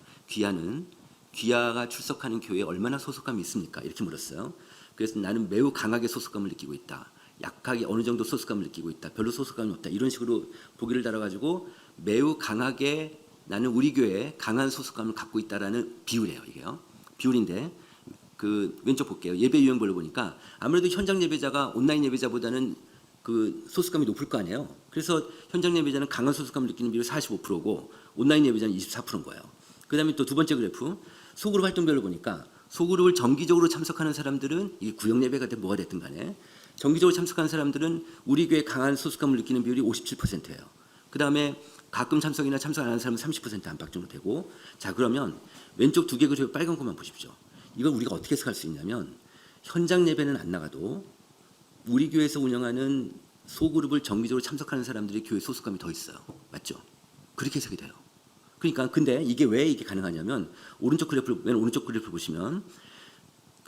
귀하가 출석하는 교회에 얼마나 소속감이 있습니까? 이렇게 물었어요. 그래서 나는 매우 강하게 소속감을 느끼고 있다. 약하게 어느 정도 소속감을 느끼고 있다. 별로 소속감이 없다. 이런 식으로 보기를 달아가지고 매우 강하게 나는 우리 교회에 강한 소속감을 갖고 있다라는 비율이에요. 이게요. 비율인데 그 왼쪽 볼게요. 예배 유형별로 보니까 아무래도 현장 예배자가 온라인 예배자보다는 그 소속감이 높을 거 아니에요. 그래서 현장 예배자는 강한 소속감을 느끼는 비율이 45%고 온라인 예배자는 24%인 거예요. 그다음에 또 두 번째 그래프 소그룹 활동별로 보니까 소그룹을 정기적으로 참석하는 사람들은 이 구역 예배가 됐든 뭐가 됐든 간에 정기적으로 참석하는 사람들은 우리 교회 강한 소속감을 느끼는 비율이 57%예요. 그다음에 가끔 참석이나 참석 안 하는 사람은 30% 안팎 정도 되고 자 그러면 왼쪽 두 개 그리고 빨간 것만 보십시오. 이걸 우리가 어떻게 해석할 수 있냐면 현장 예배는 안 나가도 우리 교회에서 운영하는 소그룹을 정기적으로 참석하는 사람들이 교회 소속감이 더 있어요. 맞죠? 그렇게 해석이 돼요. 그러니까 근데 이게 왜 이게 가능하냐면 오른쪽 그래프를 보시면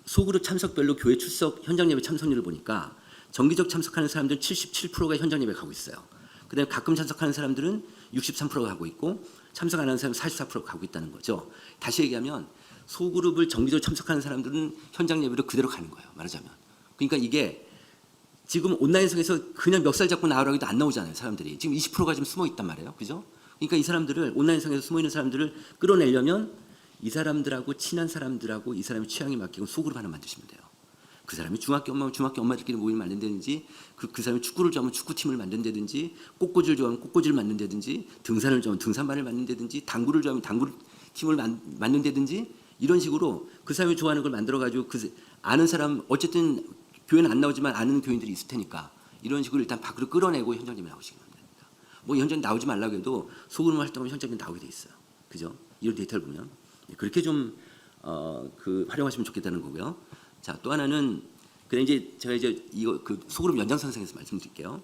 소그룹 참석별로 교회 출석 현장 예배 참석률을 보니까 정기적 참석하는 사람들 77%가 현장 예배 가고 있어요. 그다음에 가끔 참석하는 사람들은 63%가 가고 있고 참석 안 하는 사람은 44%가 가고 있다는 거죠. 다시 얘기하면 소그룹을 정기적으로 참석하는 사람들은 현장 예배로 그대로 가는 거예요. 말하자면. 그러니까 이게 지금 온라인상에서 그냥 멱살 잡고 나오라고 해도 안 나오잖아요. 사람들이. 지금 20%가 지금 숨어 있단 말이에요. 그죠? 그러니까 이 사람들을 온라인상에서 숨어 있는 사람들을 끌어내려면 이 사람들하고 친한 사람들하고 이 사람의 취향에 맞게 소그룹 하나 만드시면 돼요. 그 사람이 중학교 엄마들끼리 모임을 만든다든지 그 사람이 축구를 좋아하면 축구팀을 만든다든지 꽃꽂이를 좋아하면 꽃꽂이를 만든다든지 등산을 좋아하면 등산반을 만든다든지 당구를 좋아하면 당구팀을 만든다든지 이런 식으로 그 사람이 좋아하는 걸 만들어가지고 그 아는 사람 어쨌든 교회는 안 나오지만 아는 교인들이 있을 테니까 이런 식으로 일단 밖으로 끌어내고 현장님이 나오시기 바랍니다. 뭐 현장 나오지 말라고 해도 소그룹 활동하면 현장님 나오게 돼 있어요. 그죠? 이런 데이터를 보면 그렇게 좀 활용하시면 좋겠다는 거고요. 자, 또 하나는 그냥 이제 제가 이제 이거 그 소그룹 연장선상에서 말씀드릴게요.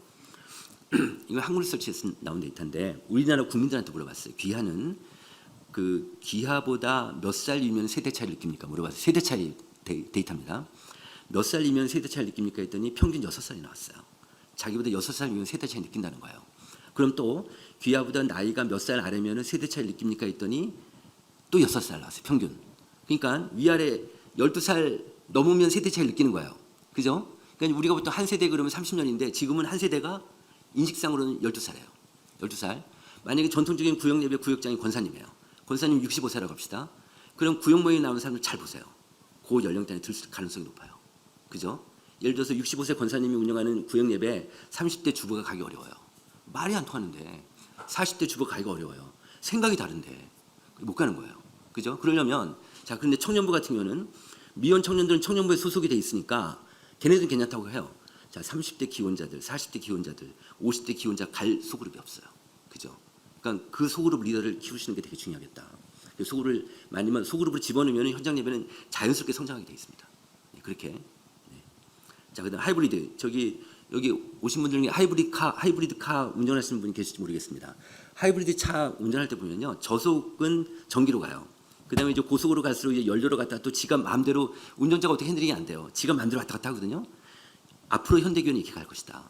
이거 한국리서치에서 나온 데이터인데 우리나라 국민들한테 물어봤어요. 귀하는 그 귀하보다 몇 살이면 세대 차이를 느낍니까? 물어봤어요. 세대 차이 데이터입니다. 몇 살이면 세대 차이를 느낍니까? 했더니 평균 6살이 나왔어요. 자기보다 6살이면 세대 차이 느낀다는 거예요. 그럼 또 귀하보다 나이가 몇 살 아래면 세대 차이를 느낍니까? 했더니 또 6살 나왔어요. 평균. 그러니까 위아래 12살 넘으면 세대 차이를 느끼는 거예요. 그죠? 그러니까 우리가 보통 한 세대 그러면 30년인데 지금은 한 세대가 인식상으로는 12살이에요. 12살. 만약에 전통적인 구역예배 구역장이 권사님이에요. 권사님 65세라고 합시다. 그럼 구역 모임에 나오는 사람들 잘 보세요. 그 연령대에 들 가능성이 높아요. 그죠? 예를 들어서 65세 권사님이 운영하는 구역예배 30대 주부가 가기 어려워요. 말이 안 통하는데 40대 주부가 가기가 어려워요. 생각이 다른데 못 가는 거예요. 그죠? 그러려면 자 그런데 청년부 같은 경우는 미혼 청년들은 청년부에 소속이 돼 있으니까 걔네들은 괜찮다고 해요. 자 30대 기혼자들, 40대 기혼자들, 50대 기혼자 갈 소그룹이 없어요. 그죠? 그러니까 그 소그룹 리더를 키우시는 게 되게 중요하겠다. 소그룹을 많이만 소그룹으로 집어넣으면 현장 예배는 자연스럽게 성장하게 돼 있습니다. 네, 그렇게. 네. 자 그다음 하이브리드 여기 오신 분들 중에 하이브리드 카 운전하시는 분이 계실지 모르겠습니다. 하이브리드 차 운전할 때 보면요 저속은 전기로 가요. 그다음에 이제 고속으로 갈수록 이제 연료로 갔다 또 지가 마음대로 운전자가 어떻게 핸들링이 안 돼요. 지가 마음대로 왔다 갔다 하거든요. 앞으로 현대기온이 이렇게 갈 것이다.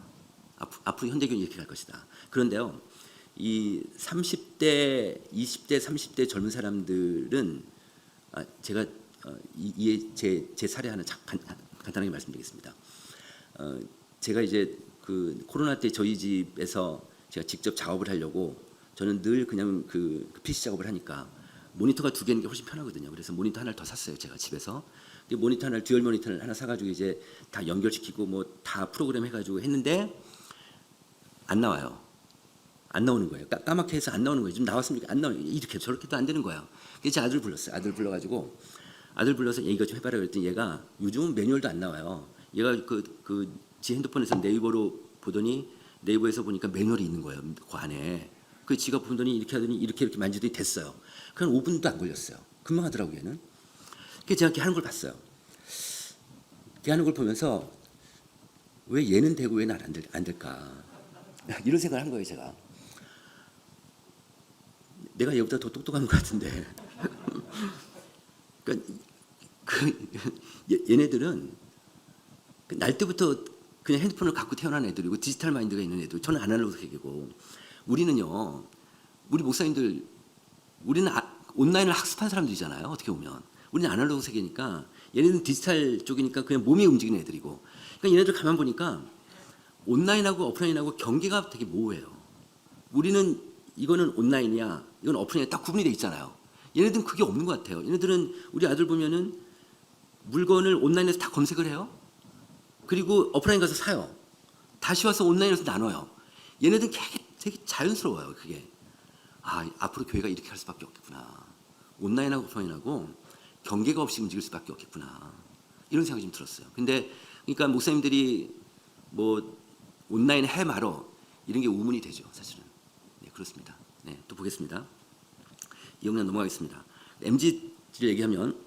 앞으로 현대기온이 이렇게 갈 것이다. 그런데요, 이 30대, 20대, 30대 젊은 사람들은 제가 제 사례 하나 간단하게 말씀드리겠습니다. 제가 이제 그 코로나 때 저희 집에서 제가 직접 작업을 하려고 저는 늘 그냥 그 PC 작업을 하니까 모니터가 2개는 게 훨씬 편하거든요. 그래서 모니터 하나를 더 샀어요. 제가 집에서. 모니터 하나를 듀얼 모니터를 하나 사가지고 이제 다 연결시키고 뭐 다 프로그램 해가지고 했는데 안 나와요. 안 나오는 거예요. 까맣게 해서 안 나오는 거예요. 좀 나왔습니까? 안 나오는 거예요. 이렇게 저렇게도 안 되는 거예요. 그래서 제 아들 불렀어요. 아들 불러가지고 아들 불러서 얘가 좀 해봐라 그랬더니 얘가 요즘은 매뉴얼도 안 나와요. 얘가 지 핸드폰에서 네이버로 보더니 네이버에서 보니까 매뉴얼이 있는 거예요. 그 안에. 그 지가 보더니 이렇게 하더니 이렇게 됐더니 됐어요. 그냥 5분도 안 걸렸어요. 금방 하더라고요. 얘는. 그래서 제가 이렇게 하는 걸 봤어요. 이렇게 하는 걸 보면서 왜 얘는 되고 왜 나는 안 될까 이런 생각을 한 거예요. 제가 내가 얘보다 더 똑똑한 것 같은데 그러니까 얘네들은 날 때부터 그냥 핸드폰을 갖고 태어난 애들이고 디지털 마인드가 있는 애들. 저는 아날로그 세계고 우리는요. 우리 목사님들 우리는 온라인을 학습한 사람들이잖아요. 어떻게 보면 우리는 아날로그 세계니까 얘네는 디지털 쪽이니까 그냥 몸이 움직이는 애들이고 그러니까 얘네들 가만 보니까 온라인하고 오프라인하고 경계가 되게 모호해요. 우리는 이거는 온라인이야 이건 오프라인이야 딱 구분이 돼 있잖아요. 얘네들은 그게 없는 것 같아요. 얘네들은 우리 아들 보면은 물건을 온라인에서 다 검색을 해요. 그리고 오프라인 가서 사요. 다시 와서 온라인에서 나눠요. 얘네들은 되게 자연스러워요. 그게 앞으로 교회가 이렇게 할 수밖에 없겠구나. 온라인하고 오프라인하고 경계가 없이 움직일 수밖에 없겠구나. 이런 생각이 좀 들었어요. 근데 그러니까 목사님들이 뭐 온라인 해 말어 이런 게 우문이 되죠. 사실은. 네, 그렇습니다. 네, 또 보겠습니다. 이 영상 넘어가겠습니다. MZ를 얘기하면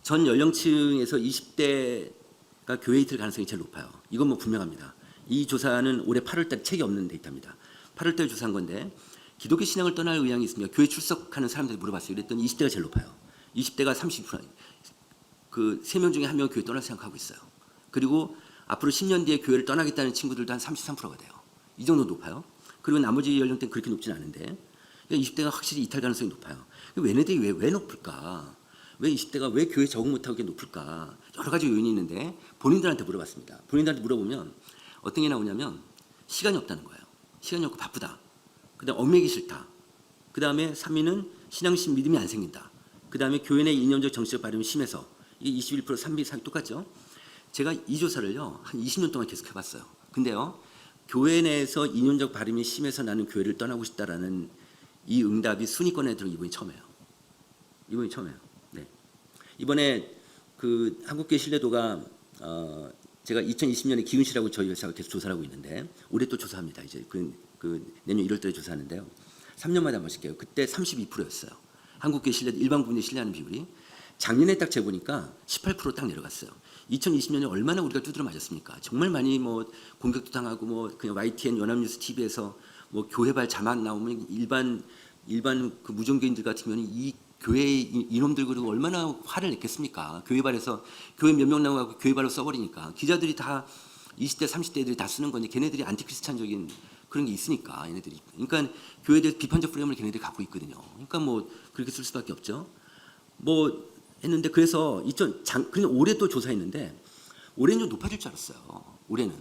전 연령층에서 20대가 교회에 있을 가능성이 제일 높아요. 이건 뭐 분명합니다. 이 조사는 올해 8월달 책이 없는 데이터입니다. 8월달 조사한 건데 기독교 신앙을 떠날 의향이 있으며 교회 출석하는 사람들이 물어봤어요. 그랬더니 20대가 제일 높아요. 20대가 30%. 그 3명 중에 1명은 교회 떠날 생각하고 있어요. 그리고 앞으로 10년 뒤에 교회를 떠나겠다는 친구들도 한 33%가 돼요. 이 정도 높아요. 그리고 나머지 연령대는 그렇게 높지는 않은데 20대가 확실히 이탈 가능성이 높아요. 얘네들이 왜 높을까? 왜 20대가 왜 교회 적응 못하고 이게 높을까? 여러 가지 요인이 있는데 본인들한테 물어봤습니다. 본인들한테 물어보면 어떤 게 나오냐면 시간이 없다는 거예요. 시간이 없고 바쁘다. 그다음 얽매기 싫다. 그다음에 3위는 신앙심 믿음이 안 생긴다. 그다음에 교회 내 이념적 정치적 발음이 심해서 이게 21% 3비 사이 똑같죠. 제가 이 조사를요 한 20년 동안 계속 해봤어요. 근데요 교회 내에서 이념적 발음이 심해서 나는 교회를 떠나고 싶다라는 이 응답이 순위권에 들어 이번이 처음이에요. 이번이 처음이에요. 네. 이번에 그 한국교회 신뢰도가 제가 2020년에 기훈시라고 저희 회사가 계속 조사를 하고 있는데 올해 또 조사합니다. 이제 그 내년 1월달에 조사하는데요. 3년마다 한 번씩 해요. 그때 32%였어요. 한국교회 신뢰 일반 부분에 신뢰하는 비율이 작년에 딱 재보니까 18%딱 내려갔어요. 2020년에 얼마나 우리가 두드려 맞았습니까? 정말 많이 뭐 공격도 당하고 뭐 그냥 YTN 연합뉴스 TV에서 뭐 교회발 자막 나오면 일반 그 무종교인들 같으면 이 교회 이놈들 그리고 얼마나 화를 냈겠습니까? 교회발에서 교회 몇 명 나가고 교회발로 써버리니까 기자들이 다 20대 30대 애들이 다 쓰는 건데 걔네들이 안티크리스찬적인 그런 게 있으니까 얘네들이 그러니까 교회에 대해서 비판적 프레임을 걔네들이 갖고 있거든요. 그러니까 뭐 그렇게 쓸 수밖에 없죠. 뭐 했는데 그래서 그냥 올해 또 조사했는데 올해는 좀 높아질 줄 알았어요. 올해는.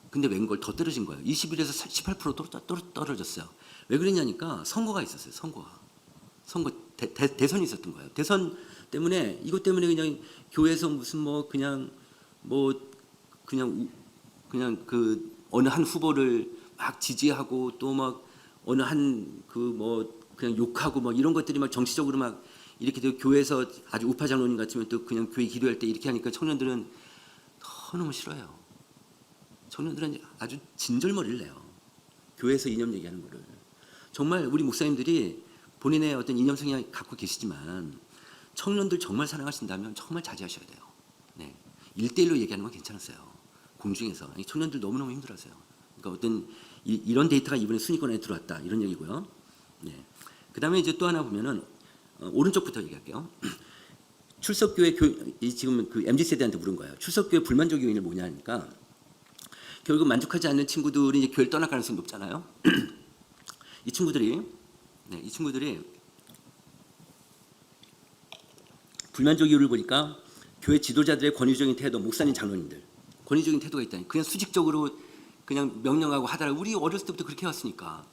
근데 웬걸 더 떨어진 거예요. 21에서 18% 떨어졌어요. 왜 그랬냐니까 선거가 있었어요. 선거 대선이 있었던 거예요. 대선 때문에 이것 때문에 그냥 교회에서 무슨 뭐 그냥 그 어느 한 후보를 막 지지하고 또 막 어느 한 그 뭐 그냥 욕하고 뭐 이런 것들이 막 정치적으로 막 이렇게 되고 교회에서 아주 우파 장로님 같으면 또 그냥 교회 기도할 때 이렇게 하니까 청년들은 너무 싫어요. 청년들은 아주 진절머리를 내요. 교회에서 이념 얘기하는 거를. 정말 우리 목사님들이 본인의 어떤 이념 성향 갖고 계시지만 청년들 정말 사랑하신다면 정말 자제하셔야 돼요. 네. 1대1로 얘기하는 건 괜찮았어요. 공중에서. 청년들 너무너무 힘들어하세요. 그러니까 어떤 이런 데이터가 이번에 순위권에 들어왔다. 이런 얘기고요. 네. 그 다음에 이제 또 하나 보면은 오른쪽부터 얘기할게요. 출석교회 지금 그 MZ세대한테 물은 거예요. 출석교회 불만족 요인이 뭐냐 하니까 결국 만족하지 않는 친구들이 이제 교회를 떠날 가능성이 높잖아요. 이 친구들이 불만족 이유를 보니까 교회 지도자들의 권위적인 태도, 목사님, 장로님들 권위적인 태도가 있다니 그냥 수직적으로 그냥 명령하고 하더라도 우리 어렸을 때부터 그렇게 해왔으니까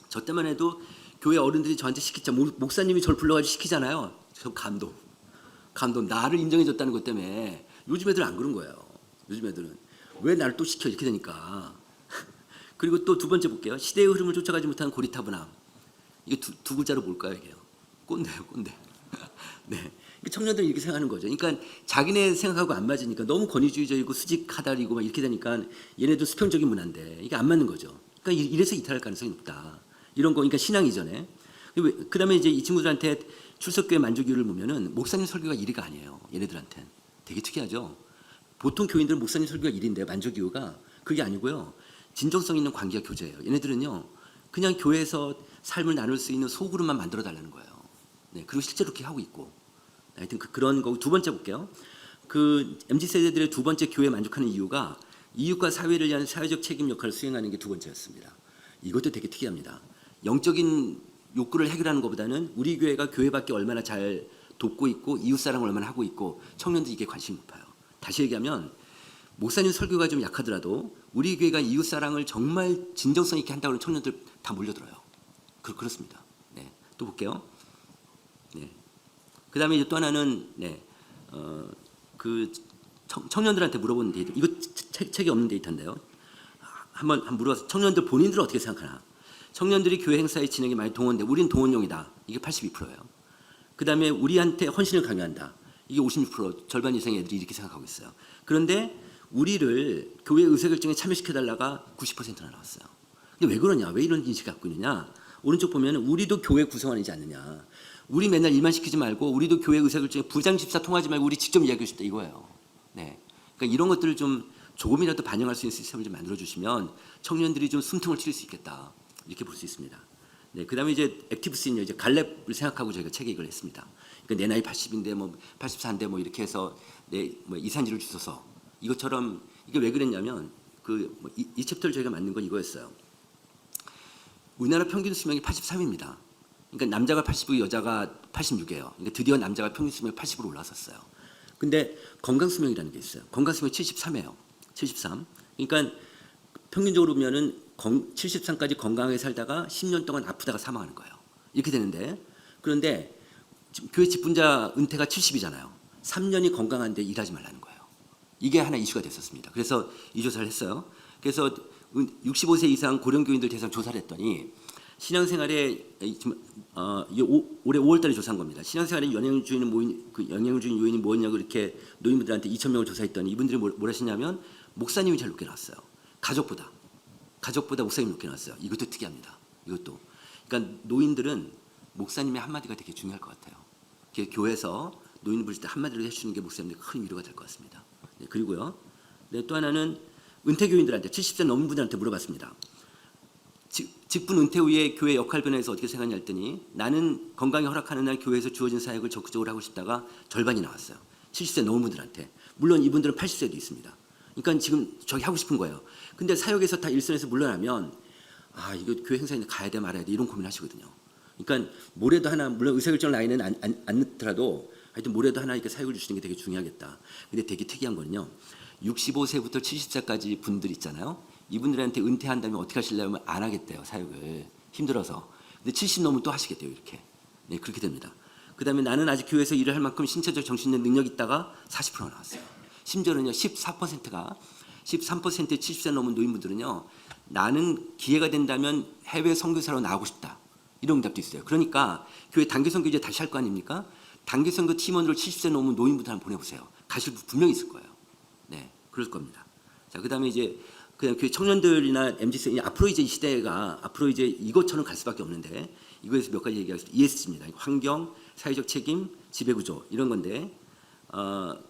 저 때만 해도 교회 어른들이 저한테 시키자 목사님이 저를 불러가지고 시키잖아요. 저 감동 나를 인정해줬다는 것 때문에 요즘 애들은 안 그런 거예요. 요즘 애들은 왜 나를 또 시켜 이렇게 되니까 그리고 또 두 번째 볼게요. 시대의 흐름을 쫓아가지 못하는 고리타분함. 이게 두 글자로 뭘까요? 이게요. 꼰대요, 꼰대. 네. 청년들은 이렇게 생각하는 거죠. 그러니까 자기네 생각하고 안 맞으니까 너무 권위주의적이고 수직하다리고 막 이렇게 되니까 얘네도 수평적인 문화인데 이게 안 맞는 거죠. 그러니까 이래서 이탈할 가능성이 높다. 이런 거, 그러니까 신앙 이전에. 그다음에 이제 이 친구들한테 출석교회 만족률을 보면은 목사님 설교가 1위가 아니에요. 얘네들한테는 되게 특이하죠. 보통 교인들은 목사님 설교가 1위인데 만족 이유가 그게 아니고요. 진정성 있는 관계와 교제예요. 얘네들은요, 그냥 교회에서 삶을 나눌 수 있는 소그룹만 만들어 달라는 거예요. 네, 그리고 실제로 그렇게 하고 있고. 하여튼 그런 거. 두 번째 볼게요. 그 MZ 세대들의 두 번째 교회에 만족하는 이유가 이웃과 사회를 위한 사회적 책임 역할을 수행하는 게 두 번째였습니다. 이것도 되게 특이합니다. 영적인 욕구를 해결하는 것보다는 우리 교회가 교회밖에 얼마나 잘 돕고 있고 이웃 사랑을 얼마나 하고 있고 청년들이 이게 관심이 높아요. 다시 얘기하면 목사님 설교가 좀 약하더라도 우리 교회가 이웃 사랑을 정말 진정성 있게 한다고 하는 청년들 다 몰려들어요. 그렇습니다. 네, 또 볼게요. 네. 그다음에 이제 또 하나는 그 청년들한테 물어보는 데이터. 이거 책이 없는 데이터인데요. 한번 물어봐서 청년들 본인들은 어떻게 생각하나? 청년들이 교회 행사에 진행에 많이 동원돼. 우리는 동원용이다. 이게 82%예요. 그다음에 우리한테 헌신을 강요한다. 이게 56%, 절반 이상의 애들이 이렇게 생각하고 있어요. 그런데 우리를 교회 의사결정에 참여시켜달라가 90%나 나왔어요. 근데 왜 그러냐? 왜 이런 인식을 갖고 있느냐? 오른쪽 보면 우리도 교회 구성원이지 않느냐? 우리 맨날 일만 시키지 말고 우리도 교회 의사결정에 부장 집사 통하지 말고 우리 직접 이야기하고 싶다 이거예요. 네. 그러니까 이런 것들을 좀 조금이라도 반영할 수 있는 시스템을 좀 만들어 주시면 청년들이 좀 숨통을 트일 수 있겠다. 이렇게 볼 수 있습니다. 네, 그다음에 이제 액티브 시니어 이제 갈렙을 생각하고 저희가 책에 이걸 했습니다. 그러니까 내 나이 80인데 뭐 84인데 뭐 이렇게 해서 내 뭐 이산지를 주소서 이것처럼 이게 왜 그랬냐면 이 챕터를 저희가 만든 건 이거였어요. 우리나라 평균 수명이 83입니다. 그러니까 남자가 80이고 여자가 86이에요. 그러니까 드디어 남자가 평균 수명이 80으로 올라섰어요. 근데 건강 수명이라는 게 있어요. 건강 수명이 73이에요. 73. 그러니까 평균적으로 보면은 73까지 건강하게 살다가 10년 동안 아프다가 사망하는 거예요. 이렇게 되는데 그런데 교회 직분자 은퇴가 70이잖아요. 3년이 건강한데 일하지 말라는 거예요. 이게 하나 이슈가 됐었습니다. 그래서 이 조사를 했어요. 그래서 65세 이상 고령교인들 대상 조사를 했더니 신앙생활에 올해 5월달에 조사한 겁니다. 신앙생활에 영향을 주는 요인이 뭐냐고 이렇게 노인분들한테 2,000명을 조사했더니 이분들이 뭘 하시냐면 목사님이 제일 높게 나왔어요. 가족보다 목사님이 높게 나왔어요. 이것도 특이합니다. 이것도. 그러니까 노인들은 목사님의 한마디가 되게 중요할 것 같아요. 교회에서 노인을 부를 때 한마디로 해주는 게 목사님들 큰 위로가 될 것 같습니다. 네, 그리고요. 네, 또 하나는 은퇴교인들한테 70세 넘은 분들한테 물어봤습니다. 직분 은퇴 후에 교회 역할 변화에서 어떻게 생각하냐 했더니 나는 건강이 허락하는 날 교회에서 주어진 사역을 적극적으로 하고 싶다가 절반이 나왔어요. 70세 넘은 분들한테. 물론 이분들은 80세도 있습니다. 그러니까 지금 저기 하고 싶은 거예요. 근데 사역에서 다 일선에서 물러나면 아 이거 교회 행사에 가야 돼 말아야 돼 이런 고민하시거든요. 그러니까 뭐라도 하나 물론 의사결정 라인은 안 넣더라도 하여튼 뭐라도 하나 이렇게 사역을 주시는 게 되게 중요하겠다. 근데 되게 특이한 거는요. 65세부터 70세까지 분들 있잖아요. 이분들한테 은퇴한다면 어떻게 하시려면 안 하겠대요. 사역을. 힘들어서. 근데 70 넘으면 또 하시겠대요. 이렇게. 네, 그렇게 됩니다. 그 다음에 나는 아직 교회에서 일을 할 만큼 신체적 정신적 능력이 있다가 40%가 나왔어요. 심지어는요. 14%가 13%의 70세 넘은 노인분들은요. 나는 기회가 된다면 해외 선교사로 나가고 싶다. 이런 응답도 있어요. 그러니까 교회 단기 선교 이제 다시 할 거 아닙니까? 단기 선교 팀원으로 70세 넘은 노인분들 한번 보내보세요. 가실 분 분명히 있을 거예요. 네, 그럴 겁니다. 자, 그다음에 이제 그냥 교회 청년들이나 MZ 앞으로 이제 이 시대가 앞으로 이제 이것처럼 갈 수밖에 없는데 이거에서 몇 가지 얘기하겠습니다. ESG입니다. 환경, 사회적 책임, 지배구조 이런 건데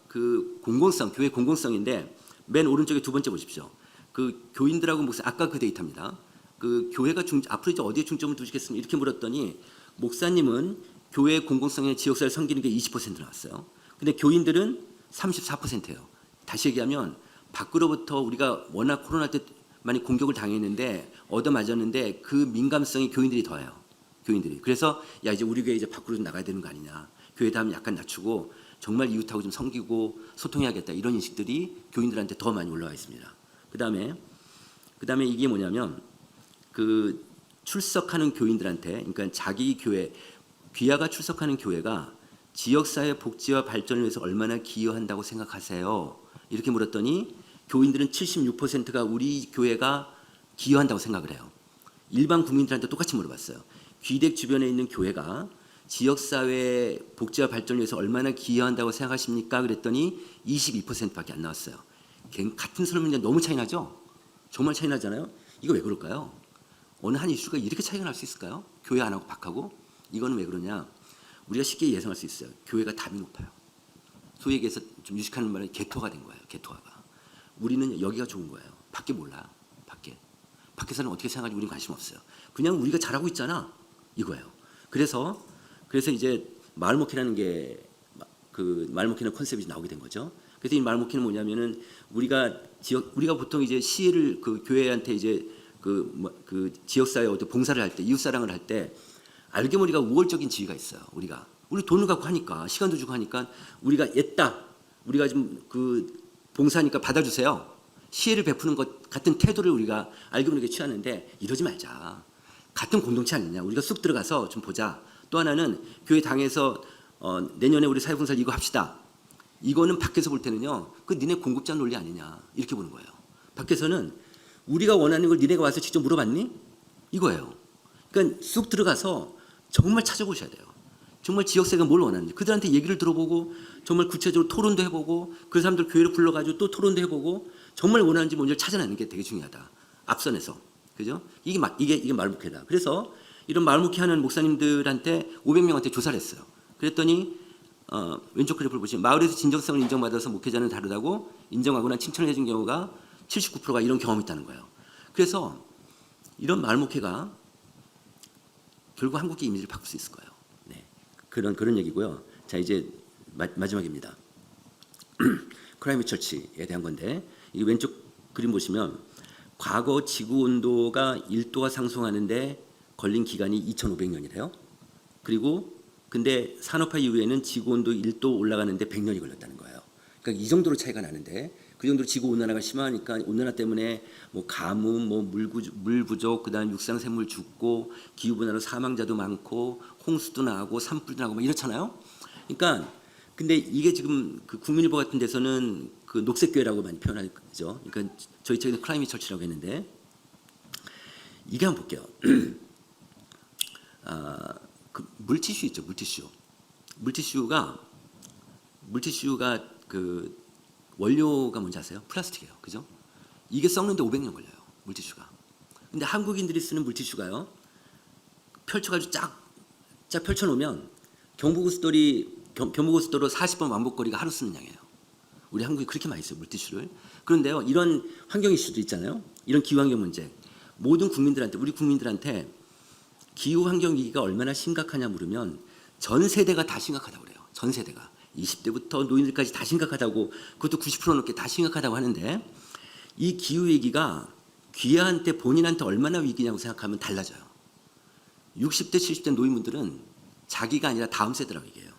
그 공공성, 교회 공공성인데 맨 오른쪽에 두 번째 보십시오. 그 교인들하고 목사 아까 그 데이터입니다. 그 교회가 앞으로 이제 어디에 중점을 두시겠습니까? 이렇게 물었더니 목사님은 교회 공공성의 지역사회를 섬기는 게 20% 나왔어요. 근데 교인들은 34%예요. 다시 얘기하면 밖으로부터 우리가 워낙 코로나 때 많이 공격을 당했는데 얻어맞았는데 그 민감성이 교인들이 더해요. 교인들이. 그래서 야 이제 우리 교회 이제 밖으로 좀 나가야 되는 거 아니냐. 교회 다음 약간 낮추고 정말 이웃하고 좀 섬기고 소통해야겠다. 이런 인식들이 교인들한테 더 많이 올라와 있습니다. 그다음에 이게 뭐냐면 그 출석하는 교인들한테 그러니까 자기 교회 귀하가 출석하는 교회가 지역사회 복지와 발전을 위해서 얼마나 기여한다고 생각하세요? 이렇게 물었더니 교인들은 76%가 우리 교회가 기여한다고 생각을 해요. 일반 국민들한테 똑같이 물어봤어요. 귀댁 주변에 있는 교회가 지역사회 복지와 발전을 위해서 얼마나 기여한다고 생각하십니까? 그랬더니 22%밖에 안 나왔어요. 같은 설문인데 너무 차이 나죠? 정말 차이 나잖아요? 이거 왜 그럴까요? 어느 한 이슈가 이렇게 차이가 날 수 있을까요? 교회 안 하고 박하고? 이거는 왜 그러냐? 우리가 쉽게 예상할 수 있어요. 교회가 답이 높아요. 소위 얘기해서 좀 유식하는 말은 개토가 된 거예요. 개토화가. 우리는 여기가 좋은 거예요. 밖에 몰라. 밖에서는 어떻게 생각하는지 우리는 관심 없어요. 그냥 우리가 잘하고 있잖아. 이거예요. 그래서 이제 마을목회라는 게 그 마을목회는 컨셉이 나오게 된 거죠. 그래서 이 마을목회는 뭐냐면은 우리가 보통 이제 시를 그 교회한테 이제 그 지역사회 어떤 봉사를 할 때 이웃사랑을 할 때 알게 모르게 우월적인 지위가 있어요. 우리 돈을 갖고 하니까 시간도 주고 하니까 우리가 우리가 좀 그 봉사하니까 받아주세요. 시혜를 베푸는 것 같은 태도를 우리가 알게 모르게 취하는데 이러지 말자. 같은 공동체 아니냐. 우리가 쑥 들어가서 좀 보자. 또 하나는 교회 당에서 내년에 우리 사회봉사를 이거 합시다. 이거는 밖에서 볼 때는요. 그 니네 공급자 논리 아니냐. 이렇게 보는 거예요. 밖에서는 우리가 원하는 걸 니네가 와서 직접 물어봤니? 이거예요. 그러니까 쑥 들어가서 정말 찾아보셔야 돼요. 정말 지역사회가 뭘 원하는지 그들한테 얘기를 들어보고 정말 구체적으로 토론도 해보고 그 사람들 교회로 불러가지고 또 토론도 해보고 정말 원하는지 뭔지를 찾아내는 게 되게 중요하다. 앞선에서. 그죠? 이게 마을목회다. 그래서 이런 마을목회하는 목사님들한테 500명한테 조사를 했어요. 그랬더니 왼쪽 그래프를 보시면 마을에서 진정성을 인정받아서 목회자는 다르다고 인정하거나 칭찬을 해준 경우가 79%가 이런 경험이 있다는 거예요. 그래서 이런 마을목회가 결국 한국의 이미지를 바꿀 수 있을 거예요. 네. 그런 얘기고요. 자 이제 마지막입니다. 크라이밋 처치에 대한 건데 이 왼쪽 그림 보시면 과거 지구 온도가 1도가 상승하는데 걸린 기간이 2,500년이래요. 그리고 근데 산업화 이후에는 지구 온도 1도 올라가는데 100년이 걸렸다는 거예요. 그러니까 이 정도로 차이가 나는데 그 정도로 지구 온난화가 심하니까 온난화 때문에 뭐 가뭄, 뭐 물 부족, 그다음 육상 생물 죽고 기후 변화로 사망자도 많고 홍수도 나고 산불도 나고 막 이렇잖아요. 그러니까 근데 이게 지금 그 국민일보 같은 데서는 그 녹색교회라고 많이 표현하죠. 그러니까 저희 책에는 클라이밋 처치라고 했는데 이게 한번 볼게요. 그 물티슈 있죠, 물티슈가 그 원료가 뭔지 아세요? 플라스틱이에요, 그죠? 이게 썩는데 500년 걸려요, 물티슈가. 근데 한국인들이 쓰는 물티슈가요, 펼쳐가지고 쫙 자, 펼쳐놓으면 경부고속도로 40번 왕복거리가 하루 쓰는 양이에요. 우리 한국이 그렇게 많이 써요, 물티슈를. 그런데요, 이런 환경 이슈도 있잖아요. 이런 기후환경 문제. 모든 국민들한테, 우리 국민들한테 기후환경 위기가 얼마나 심각하냐 물으면 전 세대가 다 심각하다고 그래요. 전 세대가. 20대부터 노인들까지 다 심각하다고, 그것도 90% 넘게 다 심각하다고 하는데, 이 기후위기가 귀하한테, 본인한테 얼마나 위기냐고 생각하면 달라져요. 60대, 70대 노인분들은 자기가 아니라 다음 세대라고 얘기해요.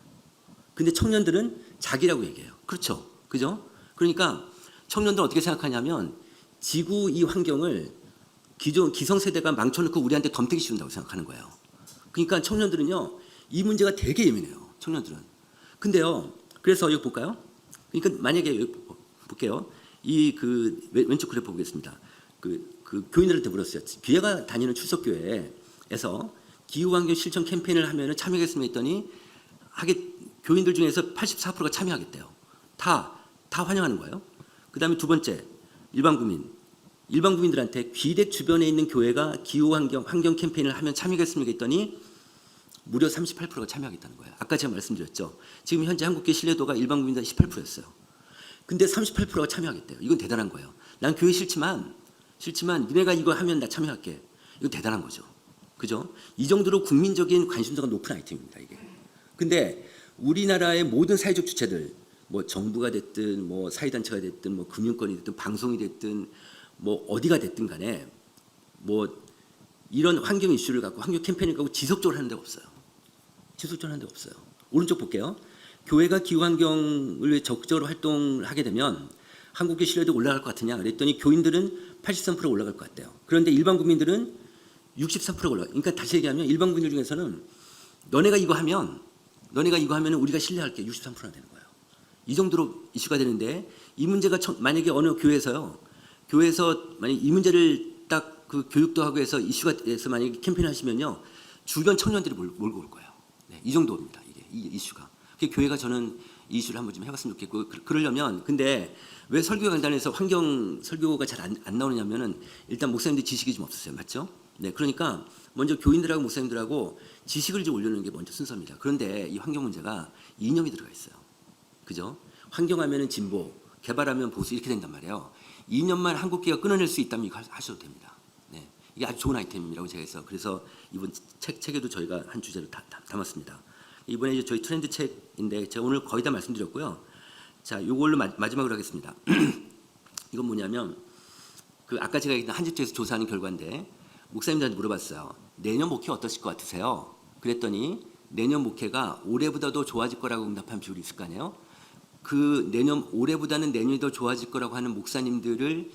근데 청년들은 자기라고 얘기해요. 그렇죠? 그죠? 그러니까 청년들은 어떻게 생각하냐면 지구 이 환경을 기존 기성세대가 망쳐놓고 우리한테 덤태기 씌운다고 생각하는 거예요. 그러니까 청년들은요, 이 문제가 되게 예민해요. 청년들은. 근데요, 그래서 이거 볼까요? 그러니까 만약에 여기 볼게요. 이 왼쪽 그래프 보겠습니다. 교인들한테 물었어요. 귀하가 다니는 출석교회에서 기후환경 실천 캠페인을 하면 참여하겠습니까 했더니 교인들 중에서 84%가 참여하겠대요. 다 환영하는 거예요. 그 다음에 두 번째, 일반 국민들한테 귀댁 주변에 있는 교회가 기후환경 캠페인을 하면 참여하겠습니까 했더니 무려 38%가 참여하겠다는 거예요. 아까 제가 말씀드렸죠. 지금 현재 한국교회 신뢰도가 일반 국민들 18%였어요. 근데 38%가 참여하겠대요. 이건 대단한 거예요. 난 교회 싫지만 니네가 이거 하면 나 참여할게. 이거 대단한 거죠. 그죠? 이 정도로 국민적인 관심도가 높은 아이템입니다, 이게. 근데 우리나라의 모든 사회적 주체들, 뭐 정부가 됐든 뭐 사회단체가 됐든 뭐 금융권이 됐든 방송이 됐든 뭐 어디가 됐든 간에 뭐 이런 환경 이슈를 갖고 환경 캠페인을 갖고 지속적으로 하는 데가 없어요. 지속적으로 하는 데가 없어요. 오른쪽 볼게요. 교회가 기후환경을 위해 적극적으로 활동을 하게 되면 한국의 신뢰도 올라갈 것 같으냐 그랬더니 교인들은 83% 올라갈 것 같대요. 그런데 일반 국민들은 63%가 올라가요. 그러니까 다시 얘기하면 일반 국민들 중에서는 너네가 이거 하면 우리가 신뢰할게 63%나 되는 거예요. 이 정도로 이슈가 되는데 이 문제가 만약에 어느 교회에서 만약 이 문제를 딱 그 교육도 하고 해서 이슈가 돼서 만약에 캠페인 하시면요 주변 청년들이 몰고 올 거예요. 네, 이 정도입니다. 이게 이 이슈가. 교회가 저는 이 이슈를 한번 좀 해봤으면 좋겠고 그러려면 근데 왜 설교 강단에서 환경 설교가 잘 안 나오냐면은 일단 목사님들 지식이 좀 없으세요, 맞죠? 네, 그러니까 먼저 교인들하고 목사님들하고 지식을 좀 올려놓는 게 먼저 순서입니다. 그런데 이 환경 문제가 이념이 들어가 있어요. 그죠? 환경하면은 진보, 개발하면 보수 이렇게 된단 말이에요. 이념만 한국교회가 끊어낼 수 있다면 이거 하셔도 됩니다. 네, 이게 아주 좋은 아이템이라고 제가 해서 그래서 이번 책에도 저희가 한 주제로 담았습니다. 이번에 이제 저희 트렌드 책인데 제가 오늘 거의 다 말씀드렸고요. 자, 이걸로 마지막으로 하겠습니다. 이건 뭐냐면 아까 제가 얘기했던 한집교에서 조사하는 결과인데 목사님들한테 물어봤어요. 내년 목회 어떠실 것 같으세요? 그랬더니 내년 목회가 올해보다도 좋아질 거라고 응답한 비율이 있을 거 아니에요? 올해보다는 내년이 더 좋아질 거라고 하는 목사님들을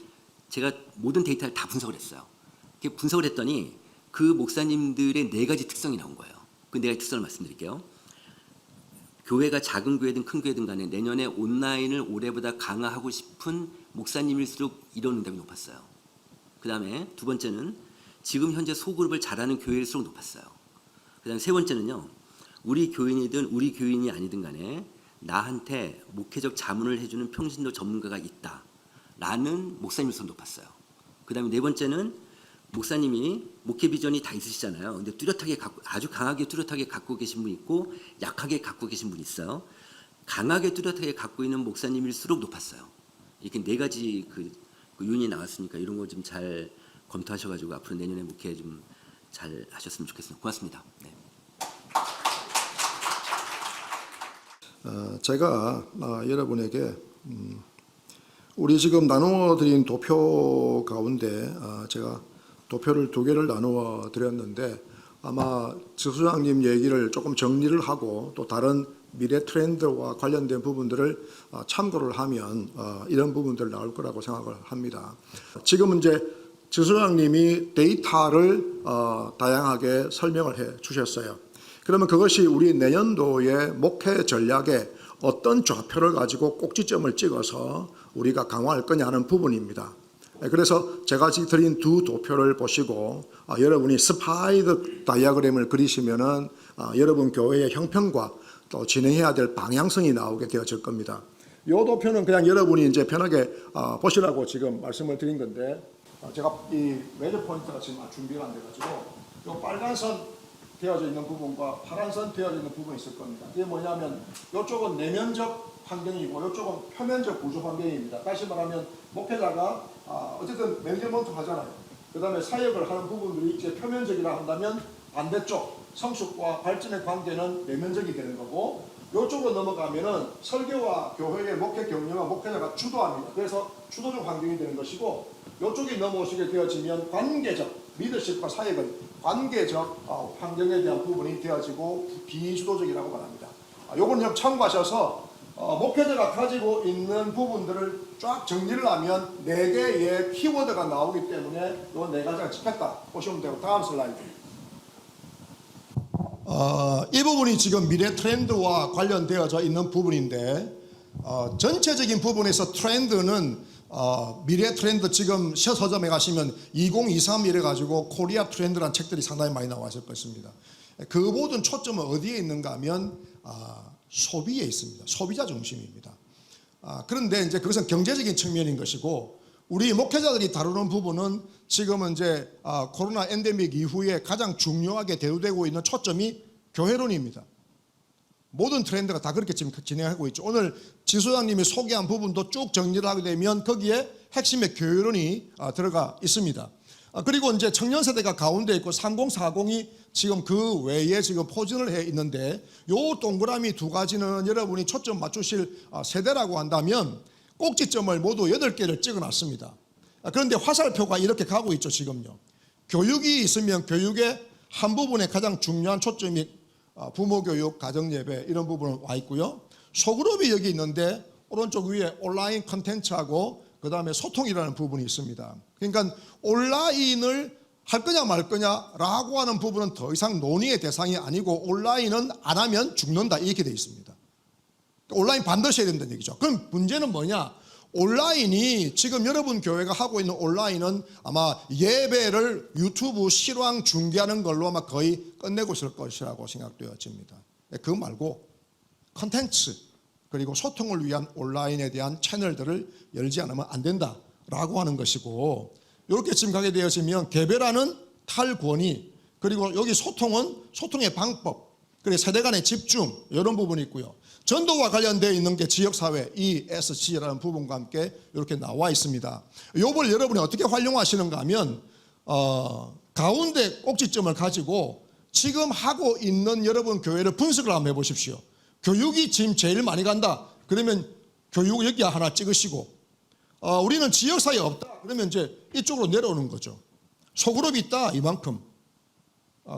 제가 모든 데이터를 다 분석을 했어요. 이렇게 분석을 했더니 그 목사님들의 4가지 특성이 나온 거예요. 그 4가지 특성을 말씀드릴게요. 교회가 작은 교회든 큰 교회든 간에 내년에 온라인을 올해보다 강화하고 싶은 목사님일수록 이런 응답이 높았어요. 그 다음에 두 번째는 지금 현재 소그룹을 잘하는 교회일수록 높았어요. 그 다음에 세 번째는요. 우리 교인이든 우리 교인이 아니든 간에 나한테 목회적 자문을 해주는 평신도 전문가가 있다라는 목사님일수록 높았어요. 그 다음에 네 번째는 목사님이 목회 비전이 다 있으시잖아요. 근데 아주 강하게 뚜렷하게 갖고 계신 분이 있고 약하게 갖고 계신 분이 있어요. 강하게 뚜렷하게 갖고 있는 목사님일수록 높았어요. 이렇게 4가지 그 요인이 나왔으니까 이런 거 좀 잘 검토하셔가지고 앞으로 내년에 목회 좀 잘 하셨으면 좋겠습니다. 고맙습니다. 네. 제가 여러분에게 우리 지금 나누어 드린 도표 가운데 제가 도표를 2개를 나누어 드렸는데 아마 지소장님 얘기를 조금 정리를 하고 또 다른 미래 트렌드와 관련된 부분들을 참고를 하면 이런 부분들 나올 거라고 생각을 합니다. 지금은 이제 지소장님이 데이터를 다양하게 설명을 해 주셨어요. 그러면 그것이 우리 내년도의 목회 전략에 어떤 좌표를 가지고 꼭지점을 찍어서 우리가 강화할 거냐는 부분입니다. 그래서 제가 지금 드린 2 도표를 보시고 여러분이 스파이드 다이어그램을 그리시면은 여러분 교회의 형편과 또 진행해야 될 방향성이 나오게 되어질 겁니다. 이 도표는 그냥 여러분이 이제 편하게 보시라고 지금 말씀을 드린 건데 제가 이 매저 포인트가 지금 준비가 안 돼가지고 이 빨간 선 되어져 있는 부분과 파란 선 되어져 있는 부분이 있을 겁니다. 이게 뭐냐면 이쪽은 내면적 환경이고 이쪽은 표면적 구조 환경입니다. 다시 말하면 목회자가 어쨌든 매니지먼트 하잖아요. 그 다음에 사역을 하는 부분들이 이제 표면적이라 한다면 반대쪽 성숙과 발전의 관계는 내면적이 되는 거고, 이쪽으로 넘어가면은 설교와 교회의 목회 경영은 목회자가 주도합니다. 그래서 주도적 환경이 되는 것이고, 이쪽이 넘어오시게 되어지면 관계적 리더십과 사역은 관계적 환경에 대한 부분이 되어지고 비주도적이라고 말합니다. 요건 좀 참고하셔서 목회자가 가지고 있는 부분들을 쫙 정리를 하면 4개의 키워드가 나오기 때문에 요 4가지가 찍혔다 보시면 되고, 다음 슬라이드. 이 부분이 지금 미래 트렌드와 관련되어져 있는 부분인데, 전체적인 부분에서 트렌드는 미래 트렌드 지금 서점에 가시면 2023 이래 가지고 코리아 트렌드라는 책들이 상당히 많이 나와 있을 것입니다. 그 모든 초점은 어디에 있는가 하면 소비에 있습니다. 소비자 중심입니다. 그런데 이제 그것은 경제적인 측면인 것이고, 우리 목회자들이 다루는 부분은 지금은 이제 코로나 엔데믹 이후에 가장 중요하게 대두되고 있는 초점이 교회론입니다. 모든 트렌드가 다 그렇게 지금 진행하고 있죠. 오늘 진 소장님이 소개한 부분도 쭉 정리를 하게 되면 거기에 핵심의 교회론이 들어가 있습니다. 그리고 이제 청년 세대가 가운데 있고 3040이 지금 그 외에 지금 포진을 해 있는데, 요 동그라미 2가지는 여러분이 초점 맞추실 세대라고 한다면 꼭지점을 모두 8개를 찍어 놨습니다. 그런데 화살표가 이렇게 가고 있죠. 지금요. 교육이 있으면 교육의 한 부분에 가장 중요한 초점이 부모 교육, 가정 예배 이런 부분은 와 있고요. 소그룹이 여기 있는데 오른쪽 위에 온라인 컨텐츠하고 그 다음에 소통이라는 부분이 있습니다. 그러니까 온라인을 할 거냐 말 거냐라고 하는 부분은 더 이상 논의의 대상이 아니고, 온라인은 안 하면 죽는다 이렇게 돼 있습니다. 온라인 반드시 해야 된다는 얘기죠. 그럼 문제는 뭐냐? 온라인이 지금 여러분 교회가 하고 있는 온라인은 아마 예배를 유튜브 실황 중계하는 걸로 아마 거의 끝내고 있을 것이라고 생각되어집니다. 그거 말고 컨텐츠 그리고 소통을 위한 온라인에 대한 채널들을 열지 않으면 안 된다라고 하는 것이고, 이렇게 지금 가게 되어지면 개별화는 탈권위, 그리고 여기 소통은 소통의 방법, 그리고 세대 간의 집중 이런 부분이 있고요. 전도와 관련되어 있는 게 지역사회 ESG라는 부분과 함께 이렇게 나와 있습니다. 이걸 여러분이 어떻게 활용하시는가 하면 가운데 꼭지점을 가지고 지금 하고 있는 여러분 교회를 분석을 한번 해보십시오. 교육이 지금 제일 많이 간다 그러면 교육 여기 하나 찍으시고, 우리는 지역사회 없다 그러면 이제 이쪽으로 내려오는 거죠. 소그룹이 있다 이만큼,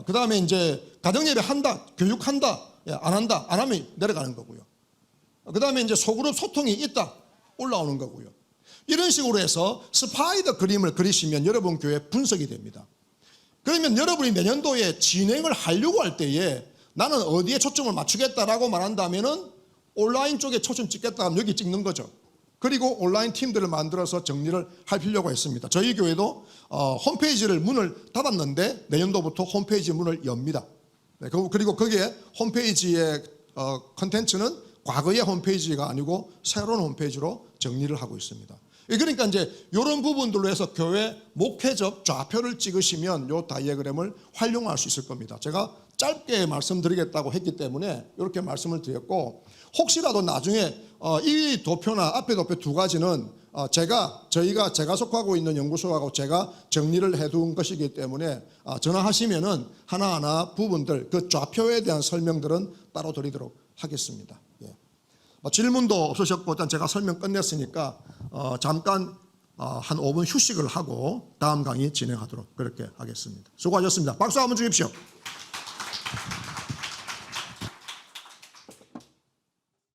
그 다음에 이제 가정예배 한다, 교육한다, 안 한다, 안 하면 내려가는 거고요. 그 다음에 이제 소그룹 소통이 있다, 올라오는 거고요. 이런 식으로 해서 스파이더 그림을 그리시면 여러분 교회 분석이 됩니다. 그러면 여러분이 내년도에 진행을 하려고 할 때에 나는 어디에 초점을 맞추겠다라고 말한다면은 온라인 쪽에 초점 찍겠다 하면 여기 찍는 거죠. 그리고 온라인 팀들을 만들어서 정리를 할 필요가 있습니다. 저희 교회도 홈페이지를 문을 닫았는데 내년도부터 홈페이지 문을 엽니다. 네, 그리고 거기에 홈페이지의 컨텐츠는 과거의 홈페이지가 아니고 새로운 홈페이지로 정리를 하고 있습니다. 그러니까 이제 이런 부분들로 해서 교회 목회적 좌표를 찍으시면 이 다이어그램을 활용할 수 있을 겁니다. 제가 짧게 말씀드리겠다고 했기 때문에 이렇게 말씀을 드렸고, 혹시라도 나중에 이 도표나 앞에 도표 2가지는 제가 속하고 있는 연구소하고 제가 정리를 해둔 것이기 때문에 전화하시면은 하나하나 부분들 그 좌표에 대한 설명들은 따로 드리도록 하겠습니다. 예. 질문도 없으셨고 일단 제가 설명 끝냈으니까 잠깐 한 5분 휴식을 하고 다음 강의 진행하도록 그렇게 하겠습니다. 수고하셨습니다. 박수 한번 주십시오.